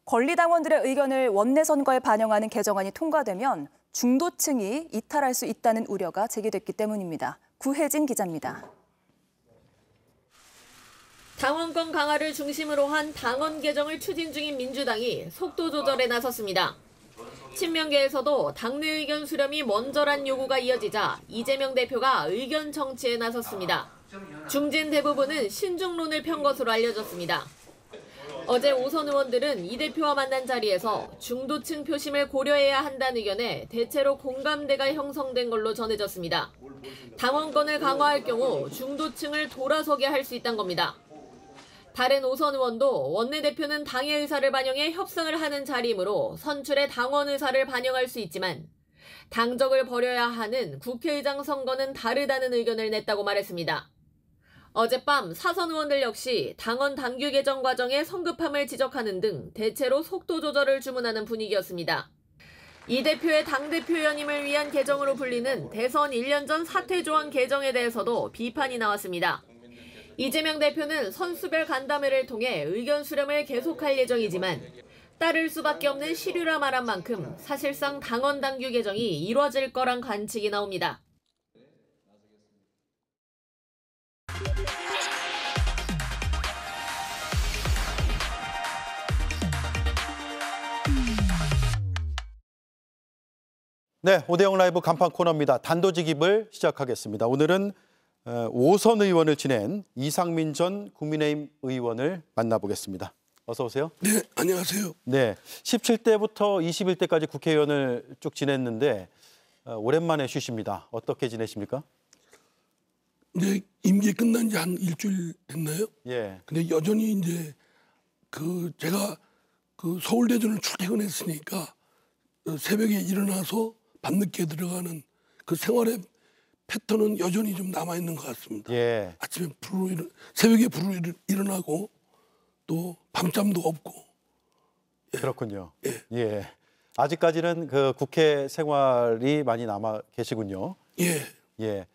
권리당원들의 의견을 원내 선거에 반영하는 개정안이 통과되면 중도층이 이탈할 수 있다는 우려가 제기됐기 때문입니다. 구혜진 기자입니다. 당원권 강화를 중심으로 한 당헌 개정을 추진 중인 민주당이 속도 조절에 나섰습니다. 친명계에서도 당내 의견 수렴이 먼저란 요구가 이어지자 이재명 대표가 의견 정치에 나섰습니다. 중진 대부분은 신중론을 편 것으로 알려졌습니다. 어제 오선 의원들은 이 대표와 만난 자리에서 중도층 표심을 고려해야 한다는 의견에 대체로 공감대가 형성된 걸로 전해졌습니다. 당원권을 강화할 경우 중도층을 돌아서게 할 수 있다는 겁니다. 다른 오선 의원도 원내대표는 당의 의사를 반영해 협상을 하는 자리이므로 선출의 당원 의사를 반영할 수 있지만 당적을 버려야 하는 국회의장 선거는 다르다는 의견을 냈다고 말했습니다. 어젯밤 사선 의원들 역시 당헌 당규 개정 과정의 성급함을 지적하는 등 대체로 속도 조절을 주문하는 분위기였습니다. 이 대표의 당대표 연임을 위한 개정으로 불리는 대선 1년 전 사퇴 조항 개정에 대해서도 비판이 나왔습니다. 이재명 대표는 선수별 간담회를 통해 의견 수렴을 계속할 예정이지만 따를 수밖에 없는 시류라 말한 만큼 사실상 당원 당규 개정이 이뤄질 거란 관측이 나옵니다. 네, 오대영 라이브 간판 코너입니다. 단도직입을 시작하겠습니다. 오늘은 오선 의원을 지낸 이상민 전 국민의힘 의원을 만나보겠습니다. 어서 오세요. 네, 안녕하세요. 네, 17대부터 21대까지 국회의원을 쭉 지냈는데 오랜만에 쉬십니다. 어떻게 지내십니까? 이제 임기 끝난 지 한 일주일 됐나요? 예. 근데 여전히 이제 제가 서울대전을 출퇴근했으니까 새벽에 일어나서 밤늦게 들어가는 그 생활의 패턴은 여전히 좀 남아 있는 것 같습니다. 예. 아침에 새벽에 일어나고 또 밤잠도 없고. 예. 그렇군요. 예. 예. 아직까지는 그 국회 생활이 많이 남아 계시군요. 예. 예.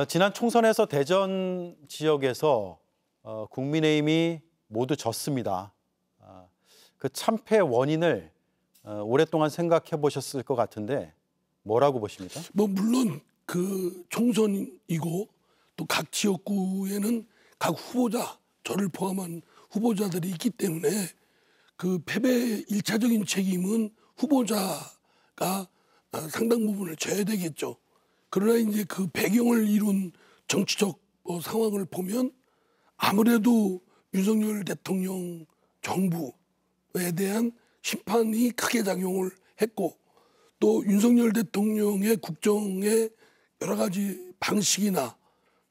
지난 총선에서 대전 지역에서 국민의힘이 모두 졌습니다. 그 참패 원인을 오랫동안 생각해 보셨을 것 같은데 뭐라고 보십니까? 뭐 물론 그 총선이고 또 각 지역구에는 각 후보자, 저를 포함한 후보자들이 있기 때문에 그 패배의 1차적인 책임은 후보자가 상당 부분을 져야 되겠죠. 그러나 이제 그 배경을 이룬 정치적 상황을 보면 아무래도 윤석열 대통령 정부에 대한 심판이 크게 작용을 했고 또 윤석열 대통령의 국정의 여러 가지 방식이나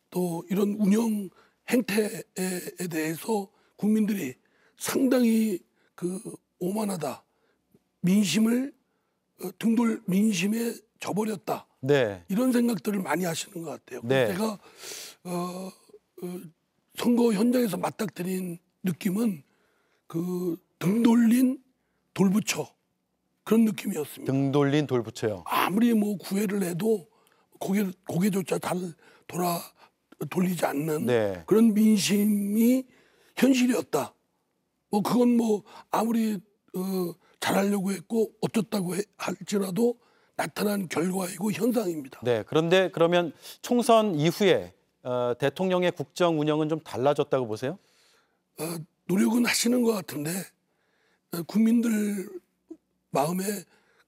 또 이런 운영 행태에 대해서 국민들이 상당히 오만하다. 민심에 져버렸다. 네. 이런 생각들을 많이 하시는 것 같아요. 네. 제가 선거 현장에서 맞닥뜨린 느낌은 등 돌린 돌부처 그런 느낌이었습니다. 등 돌린 돌부처요. 아무리 뭐 구애를 해도 고개조차 잘 돌리지 않는 네. 그런 민심이 현실이었다. 뭐 그건 뭐 아무리 잘하려고 했고 어쩌다고 할지라도 나타난 결과이고 현상입니다. 네. 그런데 그러면 총선 이후에 대통령의 국정 운영은 좀 달라졌다고 보세요? 노력은 하시는 것 같은데 국민들 마음에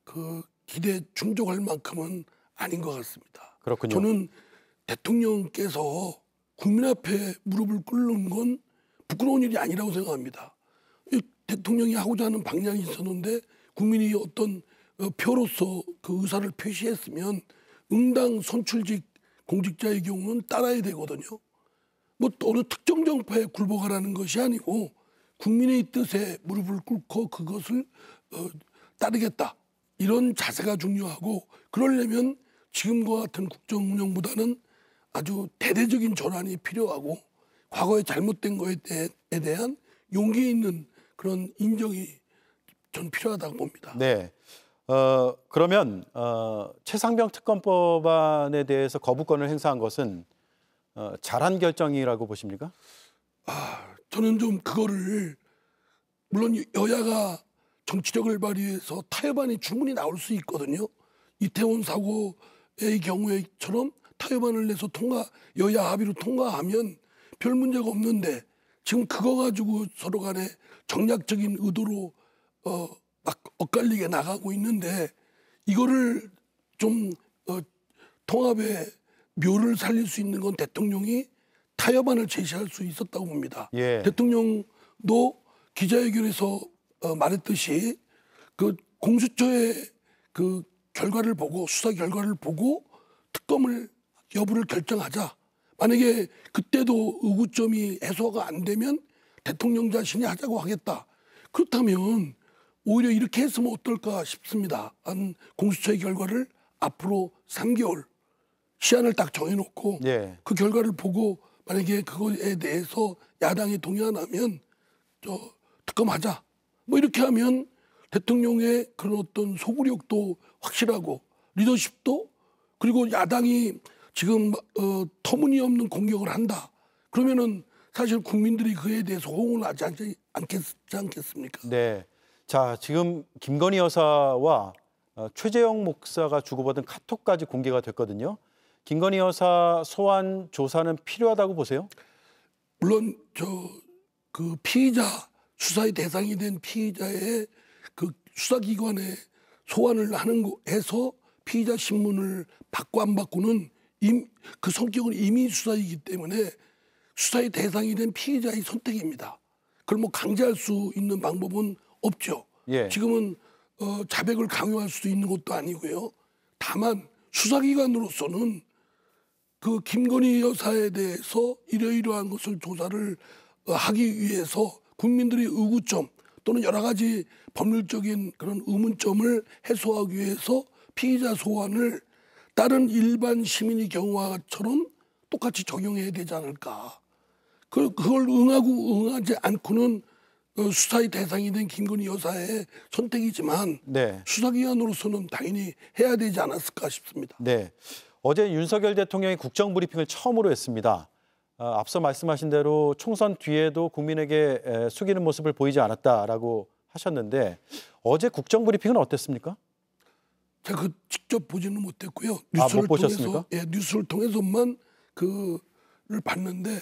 그 기대에 충족할 만큼은 아닌 것 같습니다. 그렇군요. 저는 대통령께서 국민 앞에 무릎을 꿇는 건 부끄러운 일이 아니라고 생각합니다. 대통령이 하고자 하는 방향이 있었는데 국민이 어떤 표로서 그 의사를 표시했으면 응당 선출직 공직자의 경우는 따라야 되거든요. 뭐 어느 특정 정파에 굴복하라는 것이 아니고 국민의 뜻에 무릎을 꿇고 그것을 따르겠다. 이런 자세가 중요하고 그러려면 지금과 같은 국정 운영보다는 아주 대대적인 전환이 필요하고 과거에 잘못된 것에 대한 용기 있는 그런 인정이 전 필요하다고 봅니다. 네. 그러면 최상병 특검법안에 대해서 거부권을 행사한 것은 잘한 결정이라고 보십니까? 저는 좀 그거를 물론 여야가 정치력을 발휘해서 타협안이 충분히 나올 수 있거든요. 이태원 사고의 경우에처럼 타협안을 내서 여야 합의로 통과하면 별 문제가 없는데 지금 그거 가지고 서로 간에 정략적인 의도로 막 엇갈리게 나가고 있는데 이거를 좀 통합의 묘를 살릴 수 있는 건 대통령이 타협안을 제시할 수 있었다고 봅니다. 예. 대통령도 기자회견에서 말했듯이 그 공수처의 그 결과를 보고 수사 결과를 보고 특검을 여부를 결정하자. 만약에 그때도 의구점이 해소가 안 되면 대통령 자신이 하자고 하겠다. 그렇다면 오히려 이렇게 했으면 어떨까 싶습니다. 공수처의 결과를 앞으로 3개월 시한을 딱 정해놓고 예. 그 결과를 보고 만약에 그거에 대해서 야당이 동의 안 하면 특검하자. 뭐 이렇게 하면 대통령의 그런 어떤 소구력도 확실하고 리더십도 그리고 야당이 지금 터무니없는 공격을 한다. 그러면은 사실 국민들이 그에 대해서 호응을 하지 않겠습니까? 네. 자, 지금 김건희 여사와 최재형 목사가 주고받은 카톡까지 공개가 됐거든요. 김건희 여사 소환 조사는 필요하다고 보세요? 물론 그 피의자 수사의 대상이 된 피의자의 그 수사기관에 소환을 하는 거에서 피의자 신문을 받고 안 받고는 그 성격은 임의 수사이기 때문에 수사의 대상이 된 피의자의 선택입니다. 그걸 뭐 강제할 수 있는 방법은 없죠. 예. 지금은 자백을 강요할 수도 있는 것도 아니고요. 다만 수사기관으로서는 그 김건희 여사에 대해서 이러이러한 것을 조사를 하기 위해서 국민들의 의구점 또는 여러 가지 법률적인 그런 의문점을 해소하기 위해서 피의자 소환을 다른 일반 시민의 경우와처럼 똑같이 적용해야 되지 않을까. 그걸 응하고 응하지 않고는 수사의 대상이 된 김건희 여사의 선택이지만 네. 수사기관으로서는 당연히 해야 되지 않았을까 싶습니다. 네. 어제 윤석열 대통령이 국정브리핑을 처음으로 했습니다. 앞서 말씀하신 대로 총선 뒤에도 국민에게 숙이는 모습을 보이지 않았다라고 하셨는데 어제 국정브리핑은 어땠습니까? 제가 직접 보지는 못했고요. 못 보셨습니까? 뉴스를 통해서만 그를 봤는데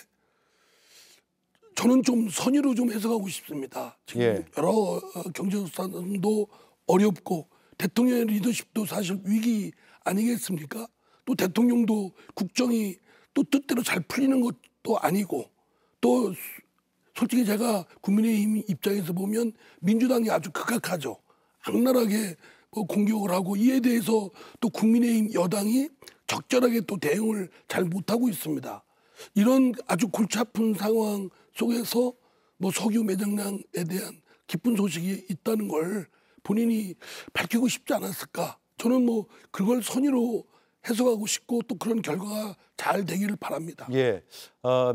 저는 좀 선의로 좀 해석하고 싶습니다. 지금 여러 경제수사도 어렵고 대통령의 리더십도 사실 위기 아니겠습니까? 또 대통령도 국정이 또 뜻대로 잘 풀리는 것도 아니고 또 솔직히 제가 국민의힘 입장에서 보면 민주당이 아주 극악하죠. 악랄하게 공격을 하고 이에 대해서 또 국민의힘 여당이 적절하게 또 대응을 잘 못하고 있습니다. 이런 아주 골치 아픈 상황 속에서 뭐 석유 매장량에 대한 기쁜 소식이 있다는 걸 본인이 밝히고 싶지 않았을까. 저는 뭐 그걸 선의로 해석하고 싶고 또 그런 결과가 잘 되기를 바랍니다. 예,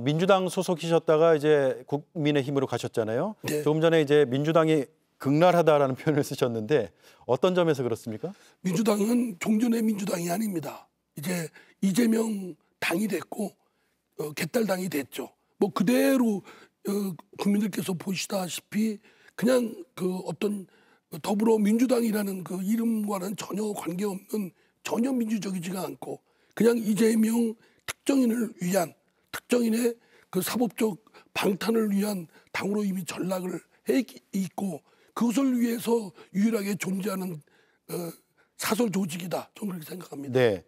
민주당 소속이셨다가 이제 국민의힘으로 가셨잖아요. 네. 조금 전에 이제 민주당이 극랄하다라는 표현을 쓰셨는데 어떤 점에서 그렇습니까? 민주당은 종전의 민주당이 아닙니다. 이제 이재명 당이 됐고 개딸당이 됐죠. 뭐 그대로 국민들께서 보시다시피 그냥 그 어떤 더불어민주당이라는 그 이름과는 전혀 관계없는 전혀 민주적이지가 않고 그냥 이재명 특정인을 위한 특정인의 그 사법적 방탄을 위한 당으로 이미 전락을 해 있고 그것을 위해서 유일하게 존재하는 사설 조직이다. 저는 그렇게 생각합니다. 네,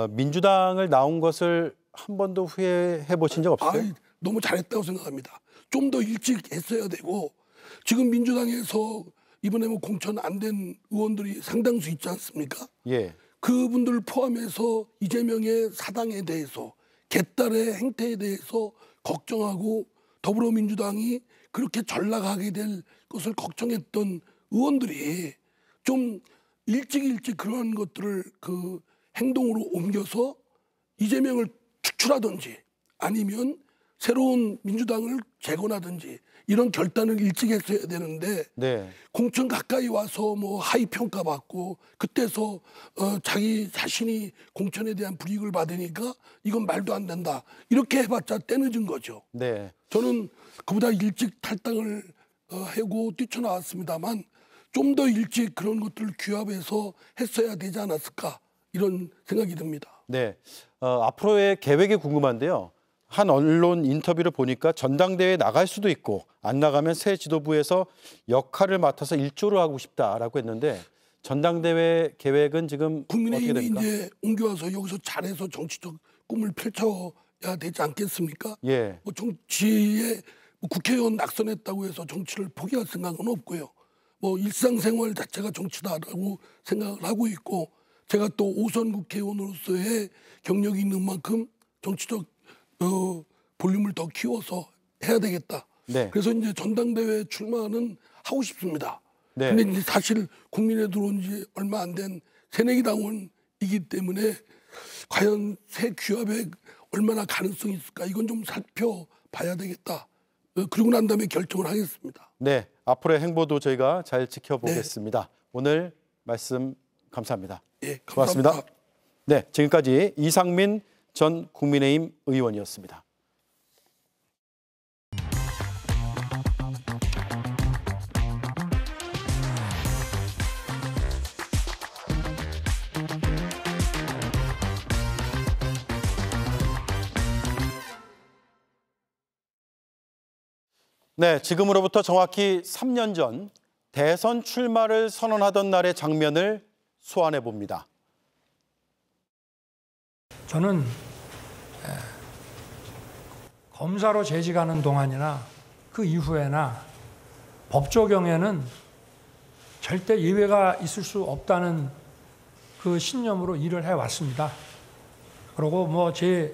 민주당을 나온 것을 한 번도 후회해 보신 적 없어요? 너무 잘했다고 생각합니다. 좀 더 일찍 했어야 되고 지금 민주당에서 이번에 뭐 공천 안 된 의원들이 상당수 있지 않습니까? 예. 그분들을 포함해서 이재명의 사당에 대해서 개딸의 행태에 대해서 걱정하고 더불어민주당이 그렇게 전락하게 될 것을 걱정했던 의원들이 좀 일찍 그러한 것들을 그 행동으로 옮겨서 이재명을 추출하든지 아니면 새로운 민주당을 재건하든지 이런 결단을 일찍 했어야 되는데 네. 공천 가까이 와서 뭐 하위 평가받고 그때서 자기 자신이 공천에 대한 불이익을 받으니까 이건 말도 안 된다. 이렇게 해봤자 때늦은 거죠. 네. 저는 그보다 일찍 탈당을 하고 뛰쳐나왔습니다만 좀 더 일찍 그런 것들을 규합해서 했어야 되지 않았을까 이런 생각이 듭니다. 네. 앞으로의 계획이 궁금한데요. 한 언론 인터뷰를 보니까 전당대회에 나갈 수도 있고 안 나가면 새 지도부에서 역할을 맡아서 일조를 하고 싶다라고 했는데 전당대회 계획은 지금 어떻게 국민의힘이 됩니까? 이제 옮겨와서 여기서 잘해서 정치적 꿈을 펼쳐야 되지 않겠습니까? 예. 뭐 정치에 국회의원 낙선했다고 해서 정치를 포기할 생각은 없고요. 뭐 일상생활 자체가 정치다라고 생각을 하고 있고 제가 또 5선 국회의원으로서의 경력이 있는 만큼 정치적 볼륨을 더 키워서 해야 되겠다. 네. 그래서 이제 전당대회 출마는 하고 싶습니다. 네. 근데 이제 사실 국민에 들어온 지 얼마 안 된 새내기 당원이기 때문에 과연 새 규합에 얼마나 가능성이 있을까 이건 좀 살펴봐야 되겠다. 그러고 난 다음에 결정을 하겠습니다. 네, 앞으로의 행보도 저희가 잘 지켜보겠습니다. 오늘 말씀 감사합니다. 예, 고맙습니다. 감사합니다. 네, 지금까지 이상민 전 국민의힘 의원이었습니다. 네, 지금으로부터 정확히 3년 전 대선 출마를 선언하던 날의 장면을 소환해 봅니다. 저는 검사로 재직하는 동안이나 그 이후에나 법 적용에는 절대 예외가 있을 수 없다는 그 신념으로 일을 해왔습니다. 그리고 제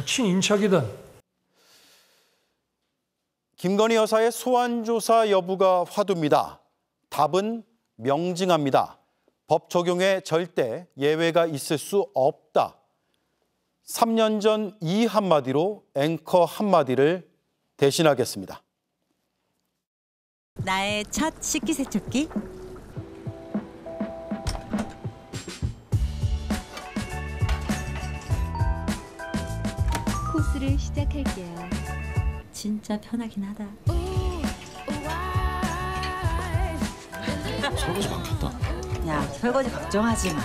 친인척이든 김건희 여사의 소환 조사 여부가 화두입니다. 답은 명징합니다. 법 적용에 절대 예외가 있을 수 없다. 3년 전 이 한마디로 앵커 한마디를 대신하겠습니다. 나의 첫 식기세척기. 코스를 시작할게요. 진짜 편하긴 하다. 설거지 많겠다. 야, 설거지 걱정하지 마.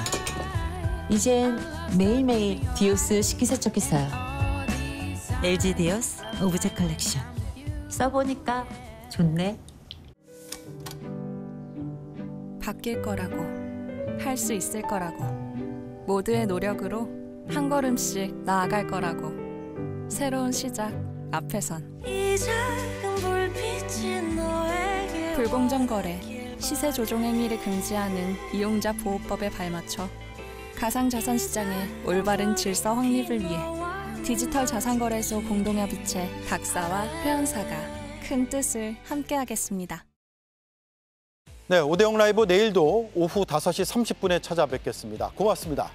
이젠 매일매일 디오스 식기세척기 써요. LG 디오스 오브제 컬렉션. 써보니까 좋네. 바뀔 거라고, 할 수 있을 거라고, 모두의 노력으로 한 걸음씩 나아갈 거라고. 새로운 시작 앞에선. 불공정 거래, 시세 조종 행위를 금지하는 이용자 보호법에 발맞춰 가상자산 시장의 올바른 질서 확립을 위해 디지털 자산거래소 공동협의체 박사와 회원사가 큰 뜻을 함께하겠습니다. 네, 오대영 라이브 내일도 오후 5시 30분에 찾아뵙겠습니다. 고맙습니다.